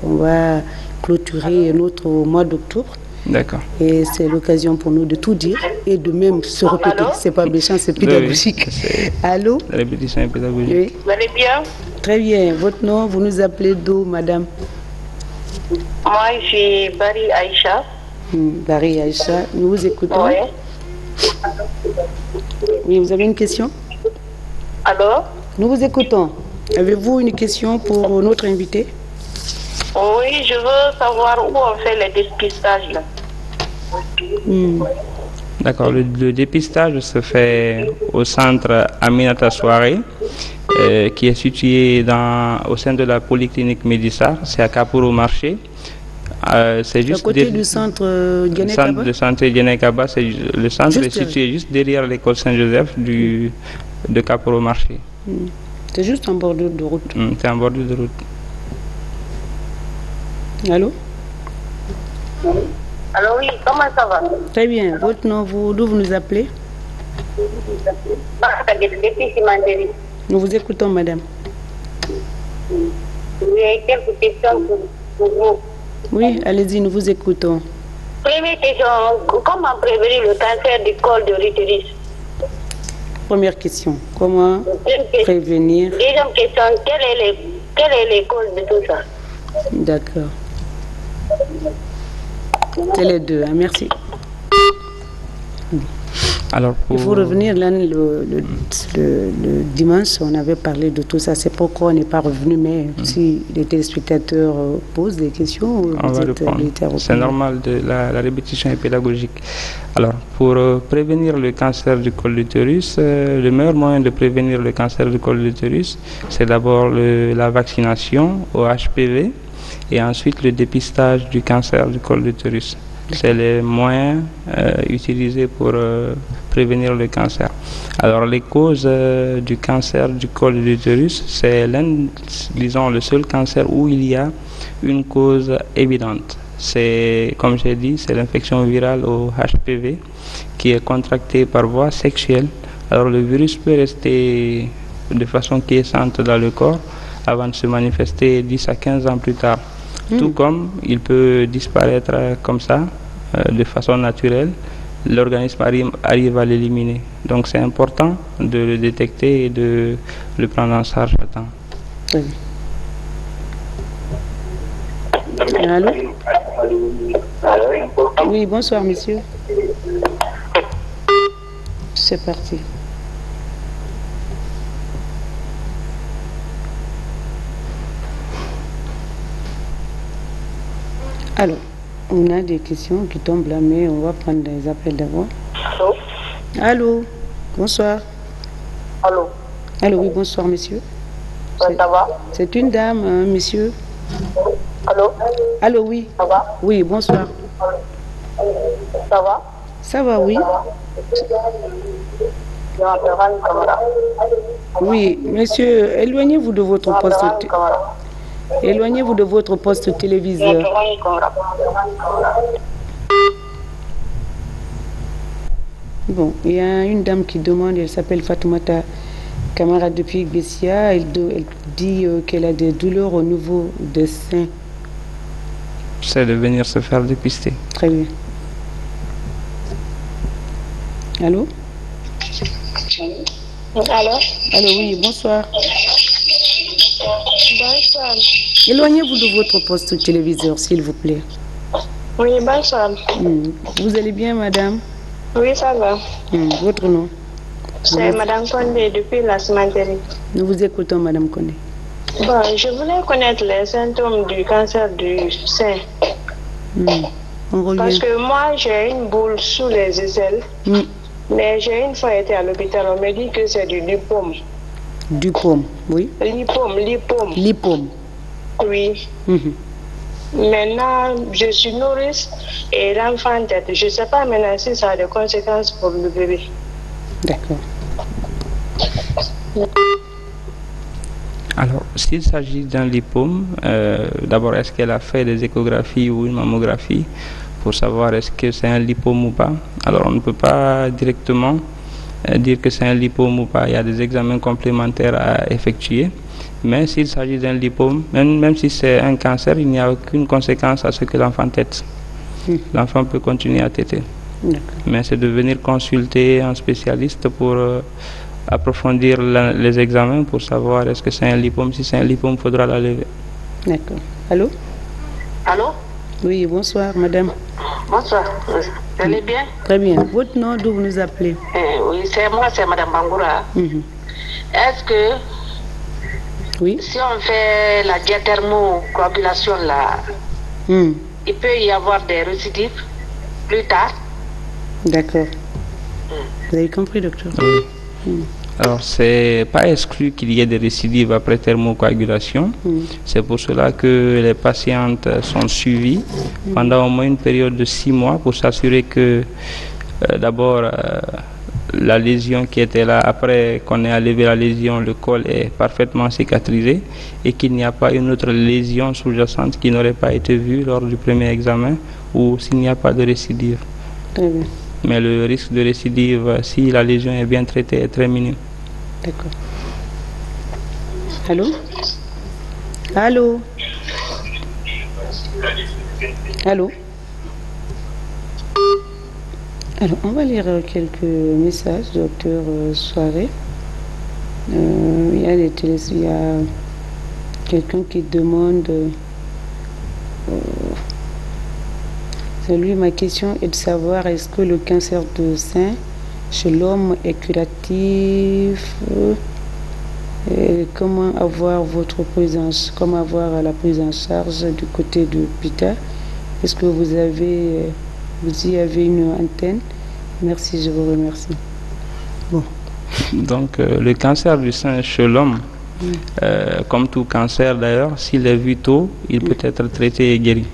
On va clôturer notre mois d'octobre. D'accord. Et c'est l'occasion pour nous de tout dire et de même se répéter. C'est pas méchant, c'est pédagogique. Oui, Allô? La répétition est pédagogique. Oui. Vous allez bien? Très bien. Votre nom, vous nous appelez d'où, madame? Moi, je suis Bari Aïcha. Bari Aïcha, nous vous écoutons. Oui. Oui, vous avez une question? Alors? Nous vous écoutons. Avez-vous une question pour notre invité? Oui, je veux savoir où on fait les dépistages là. D'accord, le dépistage se fait au centre Aminata Soirée, qui est situé au sein de la polyclinique Médissar, c'est à Kaporo Marché. C'est juste à côté du centre Guéné-Kaba. Le centre Guéné-Kaba, le centre est situé juste derrière l'école Saint-Joseph de Kaporo Marché. C'est juste en bordure de route. C'est en bordure de route. Allô? Alors oui, comment ça va? Très bien. Votre nom, d'où vous nous appelez? Nous vous écoutons, madame. J'ai quelques questions pour vous. Oui, allez-y, nous vous écoutons. Première question, comment prévenir le cancer du col de l'utérus? Première question, comment prévenir? Deuxième question, quelle est les causes de tout ça? D'accord. C'est les deux, hein, merci. Alors Il faut revenir là, le dimanche, on avait parlé de tout ça. C'est pourquoi on n'est pas revenu, mais si les téléspectateurs posent des questions, on va répondre. C'est normal, la répétition est pédagogique. Alors, pour prévenir le cancer du col de l'utérus, le meilleur moyen de prévenir le cancer du col de l'utérus, c'est d'abord la vaccination au HPV et ensuite le dépistage du cancer du col de l'utérus. C'est les moyens utilisés pour prévenir le cancer. Alors, les causes du cancer du col de l'utérus, c'est disons, le seul cancer où il y a une cause évidente. C'est, comme j'ai dit, c'est l'infection virale au HPV qui est contractée par voie sexuelle. Alors, le virus peut rester de façon quiescente dans le corps avant de se manifester 10 à 15 ans plus tard. Tout comme il peut disparaître comme ça, de façon naturelle, l'organisme arrive à l'éliminer. Donc c'est important de le détecter et de le prendre en charge à temps. Allô? Oui, bonsoir monsieur. C'est parti. Alors, on a des questions qui tombent là, mais on va prendre des appels d'abord. Allô? Allô? Bonsoir. Allô? Allô, oui, bonsoir, monsieur. Ouais, ça va? C'est une dame, hein, monsieur. Allô? Allô, oui. Ça va? Oui, bonsoir. Ça va? Ça va, oui. Je m'appelle Rani Kamara. Oui, monsieur, éloignez-vous de votre poste. Rani Kamara. Éloignez-vous de votre poste Je m'appelle téléviseur. Rani Kamara. Bon, il y a une dame qui demande, elle s'appelle Fatoumata Kamara depuis Bessia. Elle dit qu'elle a des douleurs au niveau des seins. C'est de venir se faire dépister. Très bien. Allô? Allô? Allô, oui, bonsoir. Bonsoir. Éloignez-vous de votre poste téléviseur, s'il vous plaît. Oui, bonsoir. Vous allez bien, madame? Oui, ça va. Votre nom? C'est Madame Condé depuis la cimenterie. Nous vous écoutons, madame Condé. Bon, je voulais connaître les symptômes du cancer du sein. On revient. Parce que moi, j'ai une boule sous les aisselles. Mais j'ai une fois été à l'hôpital, on me dit que c'est du lipome. Du paume, oui. Lipome. Lipome. Oui. Maintenant, je suis nourrice et l'enfant tête. Je ne sais pas maintenant si ça a des conséquences pour le bébé. D'accord. Alors, s'il s'agit d'un lipome, d'abord, est-ce qu'elle a fait des échographies ou une mammographie pour savoir est-ce que c'est un lipome ou pas? Alors, on ne peut pas directement dire que c'est un lipome ou pas. Il y a des examens complémentaires à effectuer. Mais s'il s'agit d'un lipome, même si c'est un cancer, il n'y a aucune conséquence à ce que l'enfant tète. L'enfant peut continuer à téter. Mais c'est de venir consulter un spécialiste pour approfondir les examens pour savoir est-ce que c'est un lipome. Si c'est un lipome, il faudra la lever. D'accord. Allô? Allô? Oui, bonsoir, madame. Bonsoir. Vous allez bien? Très bien. Votre nom, d'où vous nous appelez? Oui, c'est moi, c'est Madame Bangoura. Est-ce que Oui. si on fait la diathermocoagulation là, il peut y avoir des récidives plus tard? D'accord. Vous avez compris, docteur? Alors, c'est pas exclu qu'il y ait des récidives après thermocoagulation. C'est pour cela que les patientes sont suivies pendant au moins une période de 6 mois pour s'assurer que d'abord la lésion qui était là, après qu'on ait enlevé la lésion, le col est parfaitement cicatrisé et qu'il n'y a pas une autre lésion sous-jacente qui n'aurait pas été vue lors du premier examen ou s'il n'y a pas de récidive. Très bien. Mais le risque de récidive, si la lésion est bien traitée, est très minime. D'accord. Allô? Allô? Allô? Alors, on va lire quelques messages, docteur Soirée. Il y a quelqu'un qui demande Ma question est de savoir est-ce que le cancer du sein chez l'homme est curatif? Comment avoir comment avoir la prise en charge du côté de l'hôpital? Est-ce que vous y avez une antenne? Merci, je vous remercie. Bon. Donc, le cancer du sein chez l'homme, comme tout cancer d'ailleurs, s'il est vu tôt, il peut être traité et guéri.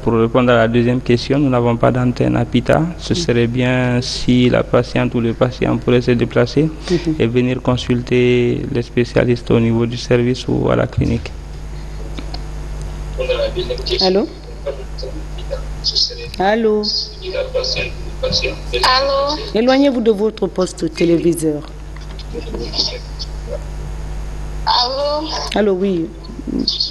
Pour répondre à la deuxième question, nous n'avons pas d'antenne à Pita. Ce serait bien si la patiente ou le patient pourrait se déplacer et venir consulter les spécialistes au niveau du service ou à la clinique. Allô? Allô? Allô? Éloignez-vous de votre poste téléviseur. Allô? Allô, oui.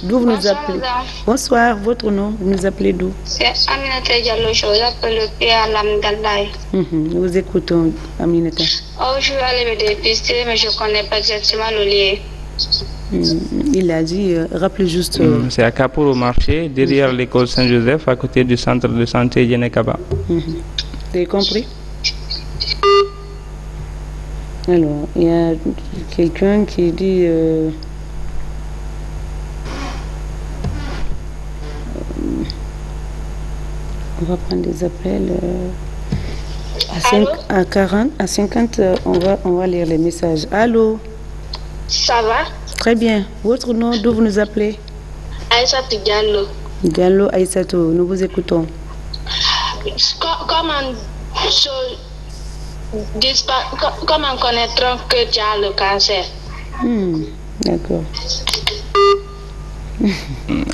D'où vous nous appelez? Bonsoir, votre nom? Vous nous appelez d'où? C'est Aminata Diallo, je vous appelle le Père Lamdalai. Nous vous écoutons, Aminata. Oh, je vais aller me dépister, mais je ne connais pas exactement le lieu. Il a dit, rappelez juste... C'est à Capour au marché, derrière l'école Saint-Joseph, à côté du centre de santé Yenekaba. Vous avez compris? Alors, il y a quelqu'un qui dit... on va prendre des appels. À 40, à 50, on va lire les messages. Allô? Ça va? Très bien. Votre nom, d'où vous nous appelez? Aïssatou Diallo. Diallo Aïssatou, nous vous écoutons. Comment connaîtrons que tu as le cancer? D'accord.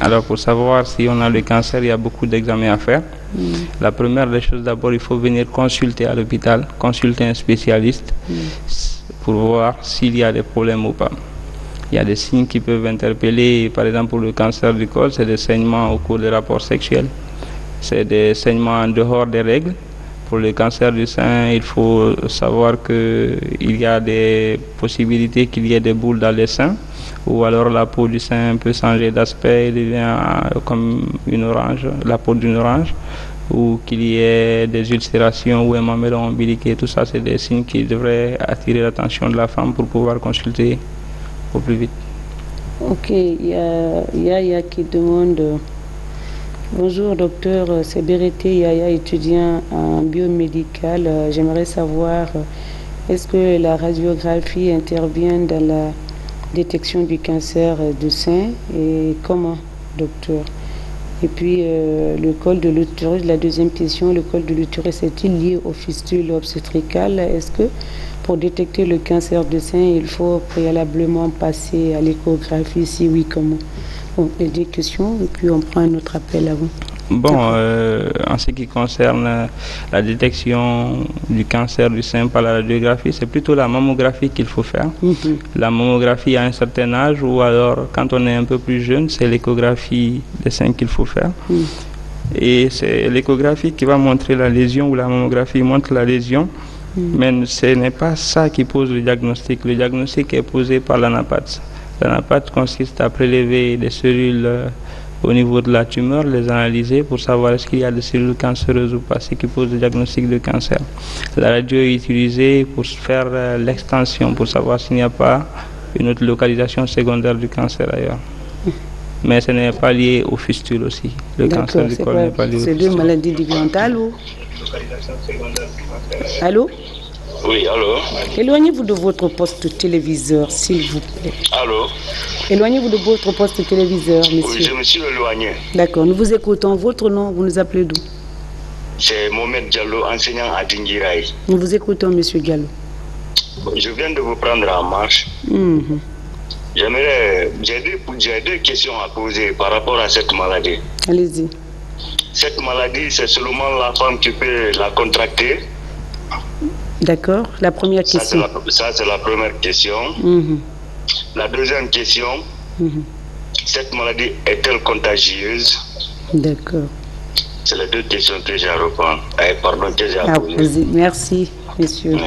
Alors, pour savoir si on a le cancer, il y a beaucoup d'examens à faire. La première des choses, d'abord, il faut venir consulter à l'hôpital, consulter un spécialiste pour voir s'il y a des problèmes ou pas. Il y a des signes qui peuvent interpeller, par exemple pour le cancer du col, c'est des saignements au cours des rapports sexuels, c'est des saignements en dehors des règles. Pour le cancer du sein, il faut savoir qu'il y a des possibilités qu'il y ait des boules dans les seins, ou alors la peau du sein peut changer d'aspect, elle devient comme une orange, la peau d'une orange, ou qu'il y ait des ulcérations ou un mamelon ombiliqué. Tout ça, c'est des signes qui devraient attirer l'attention de la femme pour pouvoir consulter au plus vite. Ok, il y a Yaya qui demande... Bonjour docteur, c'est Bérété Yaya, étudiant en biomédical. J'aimerais savoir, est-ce que la radiographie intervient dans la détection du cancer du sein et comment, docteur? Et puis le col de l'utérus, la deuxième question, le col de l'utérus est-il lié aux fistules obstétricales? Est-ce que pour détecter le cancer du sein, il faut préalablement passer à l'échographie? Si oui, comment? Bon, les deux questions, et puis on prend un autre appel avant. Bon, en ce qui concerne la détection du cancer du sein par la radiographie, c'est plutôt la mammographie qu'il faut faire. La mammographie à un certain âge, ou alors quand on est un peu plus jeune, c'est l'échographie des seins qu'il faut faire. Et c'est l'échographie qui va montrer la lésion, ou la mammographie montre la lésion. Mais ce n'est pas ça qui pose le diagnostic. Le diagnostic est posé par l'anapathie. L'anapathie consiste à prélever des cellules au niveau de la tumeur, les analyser pour savoir est-ce qu'il y a des cellules cancéreuses ou pas, ce qui pose le diagnostic de cancer. La radio est utilisée pour faire l'extension, pour savoir s'il n'y a pas une autre localisation secondaire du cancer ailleurs. Mais ce n'est pas lié aux fistules aussi. Le cancer du col n'est pas lié aux fistules. C'est deux maladies différentes. Allô? Oui, allô? Éloignez-vous de votre poste téléviseur, s'il vous plaît. Allô? Éloignez-vous de votre poste téléviseur, monsieur. Oui, je me suis éloigné. D'accord, nous vous écoutons. Votre nom, vous nous appelez d'où? C'est Mohamed Diallo, enseignant à Dingiraï. Nous vous écoutons, monsieur Diallo. Je viens de vous prendre en marche. J'ai deux questions à poser par rapport à cette maladie. Allez-y. Cette maladie, c'est seulement la femme qui peut la contracter. D'accord. La première question. Ça, c'est la première question. La deuxième question, cette maladie est-elle contagieuse? D'accord. C'est les deux questions que j'ai à répondre. Pardon, que j'ai à poser. Merci, monsieur.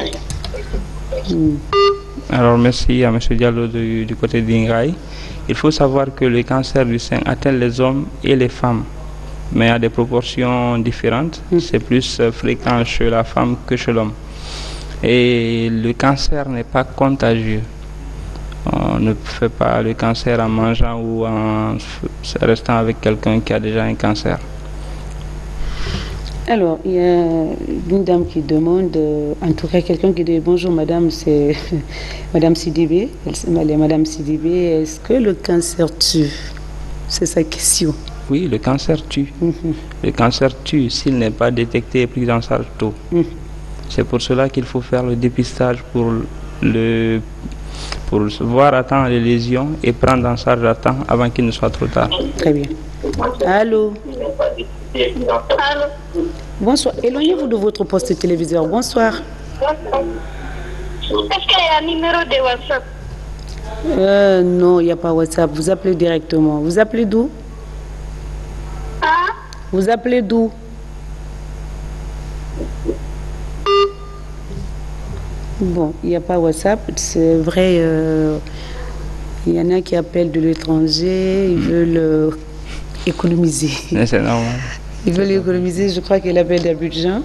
Alors, merci à M. Diallo du côté d'Ingraï. Il faut savoir que le cancer du sein atteint les hommes et les femmes. mais à des proportions différentes. C'est plus fréquent chez la femme que chez l'homme. Et le cancer n'est pas contagieux. On ne fait pas le cancer en mangeant ou en restant avec quelqu'un qui a déjà un cancer. Alors, il y a une dame qui demande, en tout cas quelqu'un qui dit bonjour madame, c'est madame Sidibé. Madame Sidibé, est-ce que le cancer tue? C'est sa question. Oui, le cancer tue. Le cancer tue s'il n'est pas détecté et pris en charge tôt. C'est pour cela qu'il faut faire le dépistage pour voir à temps les lésions et prendre en charge à temps avant qu'il ne soit trop tard. Très bien. Allô? Allô? Bonsoir. Éloignez-vous de votre poste de téléviseur. Bonsoir. Est-ce qu'il y a un numéro de WhatsApp? Non, il n'y a pas WhatsApp. Vous appelez directement. Vous appelez d'où? Hein? Vous appelez d'où? Bon, il n'y a pas WhatsApp. C'est vrai, il y en a qui appellent de l'étranger. Ils veulent économiser. C'est normal. Ils veulent économiser. Je crois qu'il appelle d'Abidjan.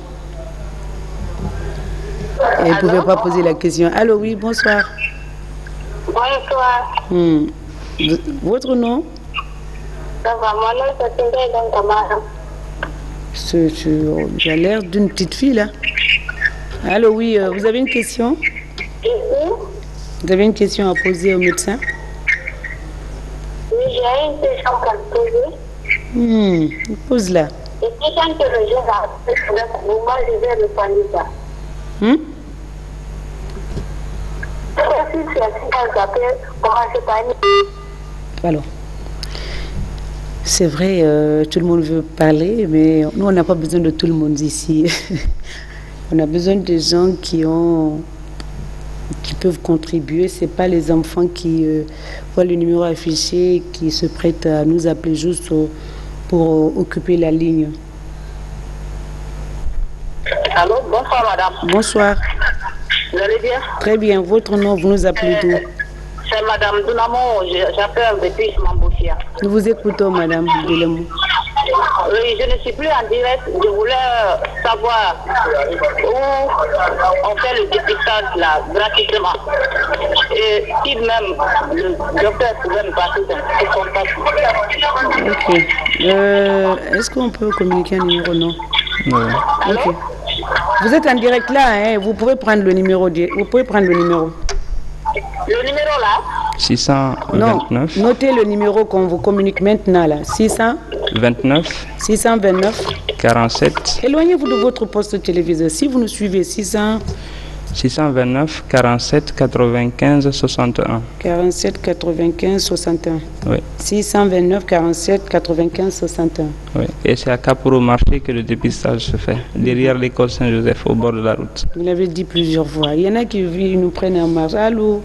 Et ils ne pouvaient pas poser la question. Allô, oui, bonsoir. Bonsoir. Votre nom? Ça va, mon nom c'est Tindé Kamara. Tu as l'air d'une petite fille là. Allô, oui, vous avez une question? Vous avez une question à poser au médecin? Oui, j'ai une question à poser. Pose-la. Et puis quand que le jour va arriver, moi je vais répondre ça. Alors, c'est vrai, tout le monde veut parler, mais nous, on n'a pas besoin de tout le monde ici. On a besoin de gens qui peuvent contribuer. Ce n'est pas les enfants qui voient le numéro affiché, qui se prêtent à nous appeler juste pour occuper la ligne. Allô, bonsoir madame. Bonsoir. Vous allez bien? Très bien. Votre nom, vous nous appelez d'où? C'est madame Dunamo, j'appelle depuis Mamboutia. Nous vous écoutons, madame Delemou. Oui, je ne suis plus en direct. Je voulais savoir où on fait le dépistage là, gratuitement. Et si même le docteur pouvait me passer son contact. Ok. Est-ce qu'on peut communiquer un numéro? Non. Oui. Ok. Vous êtes en direct là, hein? Vous pouvez prendre le numéro. Vous pouvez prendre le numéro. Le numéro là? 629. Non, notez le numéro qu'on vous communique maintenant là. 29. 629. 47. Éloignez-vous de votre poste de téléviseur. Si vous nous suivez, 629 47 95 61. 47 95 61. Oui. 629 47 95 61. Oui. Et c'est à Caporo Marché que le dépistage se fait, derrière l'école Saint-Joseph, au bord de la route. Vous l'avez dit plusieurs fois. Il y en a qui nous prennent en marche. Allô?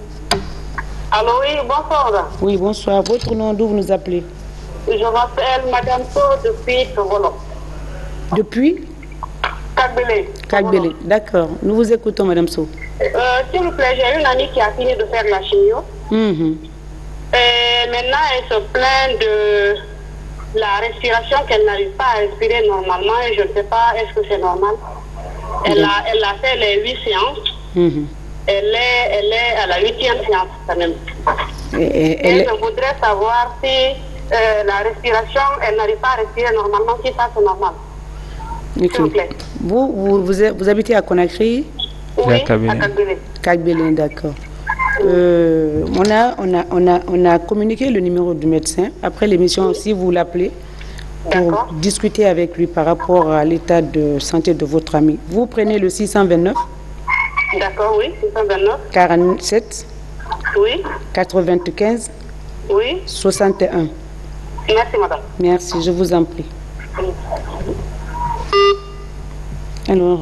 Allô, oui, bonsoir. Oui, bonsoir. Votre nom, d'où vous nous appelez? Je m'appelle Madame So depuis Togolo. Depuis? Kagbele. Kagbele, d'accord. Nous vous écoutons, Madame So. S'il vous plaît, j'ai une amie qui a fini de faire la chimio. Et maintenant, elle se plaint de la respiration, qu'elle n'arrive pas à respirer normalement. Et je ne sais pas, est-ce que c'est normal? Elle a fait les 8 séances. Elle est à la 8e séance quand même. Et je voudrais savoir si la respiration, elle n'arrive pas à respirer normalement, si ça c'est normal. Okay. Vous habitez à Conakry? Oui, à Kagbele. Kagbele, d'accord. On a communiqué le numéro du médecin. Après l'émission aussi, vous l'appelez pour discuter avec lui par rapport à l'état de santé de votre ami. Vous prenez le 629. D'accord, oui, 629. 47. Oui. 95. Oui. 61. Merci, madame. Merci, je vous en prie. Alors,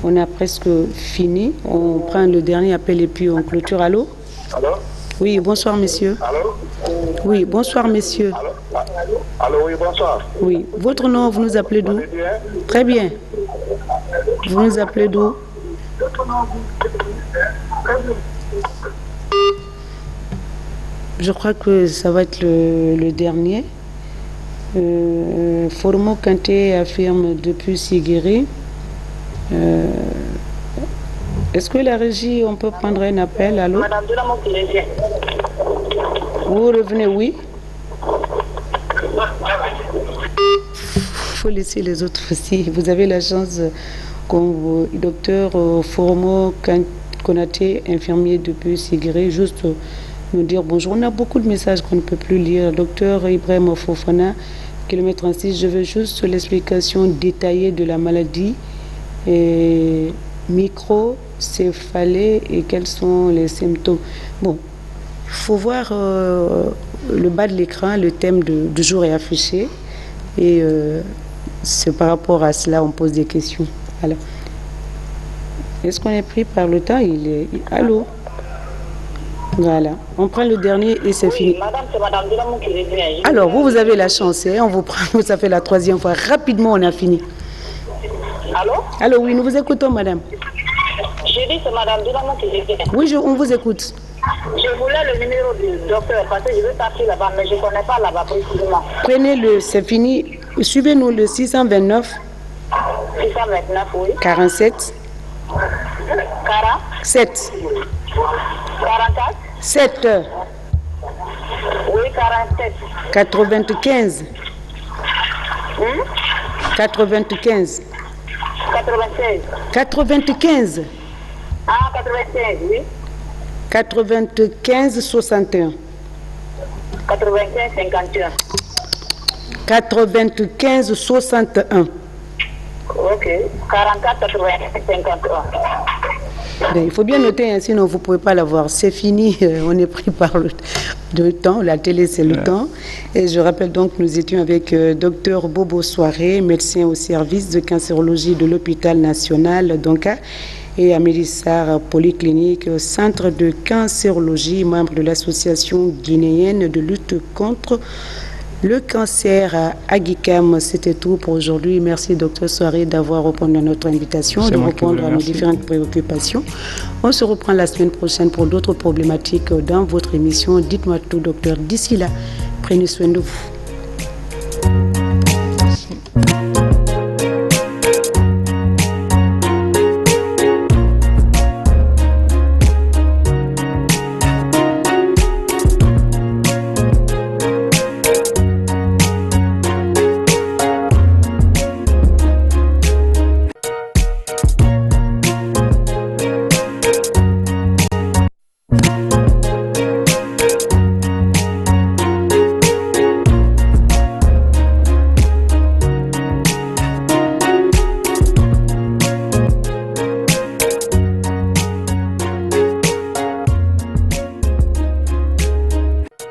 on a presque fini. On prend le dernier appel et puis on clôture. Allô? Allô? Oui, bonsoir, monsieur. Allô? Oui, bonsoir, monsieur. Allô? Allô, oui, bonsoir. Oui, votre nom, vous nous appelez d'où? Très bien. Vous nous appelez d'où? Je crois que ça va être le dernier. Formo Kanté affirme depuis Sigiri. Est-ce que la régie, on peut prendre un appel? Allô? Madame Duramo qui les vient. Vous revenez, oui? Il faut laisser les autres aussi. Vous avez la chance, comme docteur Formo Konaté, infirmier depuis Sigiri, juste nous dire bonjour. On a beaucoup de messages qu'on ne peut plus lire. Docteur Ibrahim Fofana, kilomètre 36, je veux juste l'explication détaillée de la maladie et microcéphalée et quels sont les symptômes. Bon, il faut voir le bas de l'écran, le thème du jour est affiché et c'est par rapport à cela on pose des questions. Alors, est-ce qu'on est pris par le temps? Allô? Voilà, on prend le dernier et c'est fini. Madame, c'est Madame Duramo qui les vient. Alors, vous avez la chance, hein, on vous prend, ça fait la 3e fois. Rapidement, on a fini. Allô? Allô, oui, nous vous écoutons, madame. J'ai dit c'est Madame Duramo qui les vient. Oui, on vous écoute. Je voulais le numéro du docteur parce que je veux partir là-bas, mais je ne connais pas là-bas précisément. Prenez-le, c'est fini. Suivez-nous le 629. 629, oui. 47. 40. 7. 44. 7. Oui, 47. 95. 95. 96. 95. Ah, 96, oui. 95 61. 95 51. 95 61. Ok. 44 85 51. Ben, il faut bien noter, hein, sinon vous ne pouvez pas l'avoir. C'est fini, on est pris par le temps. La télé, c'est le temps. Et je rappelle donc que nous étions avec Dr Bobo Soiré, médecin au service de cancérologie de l'hôpital national d'Onka, et Amélie Sarr, polyclinique, centre de cancérologie, membre de l'association guinéenne de lutte contre le cancer à Agicam. C'était tout pour aujourd'hui. Merci, docteur Soiré, d'avoir répondu à notre invitation, de répondre à nos différentes préoccupations. On se reprend la semaine prochaine pour d'autres problématiques dans votre émission. Dites-moi tout, docteur. D'ici là, prenez soin de vous.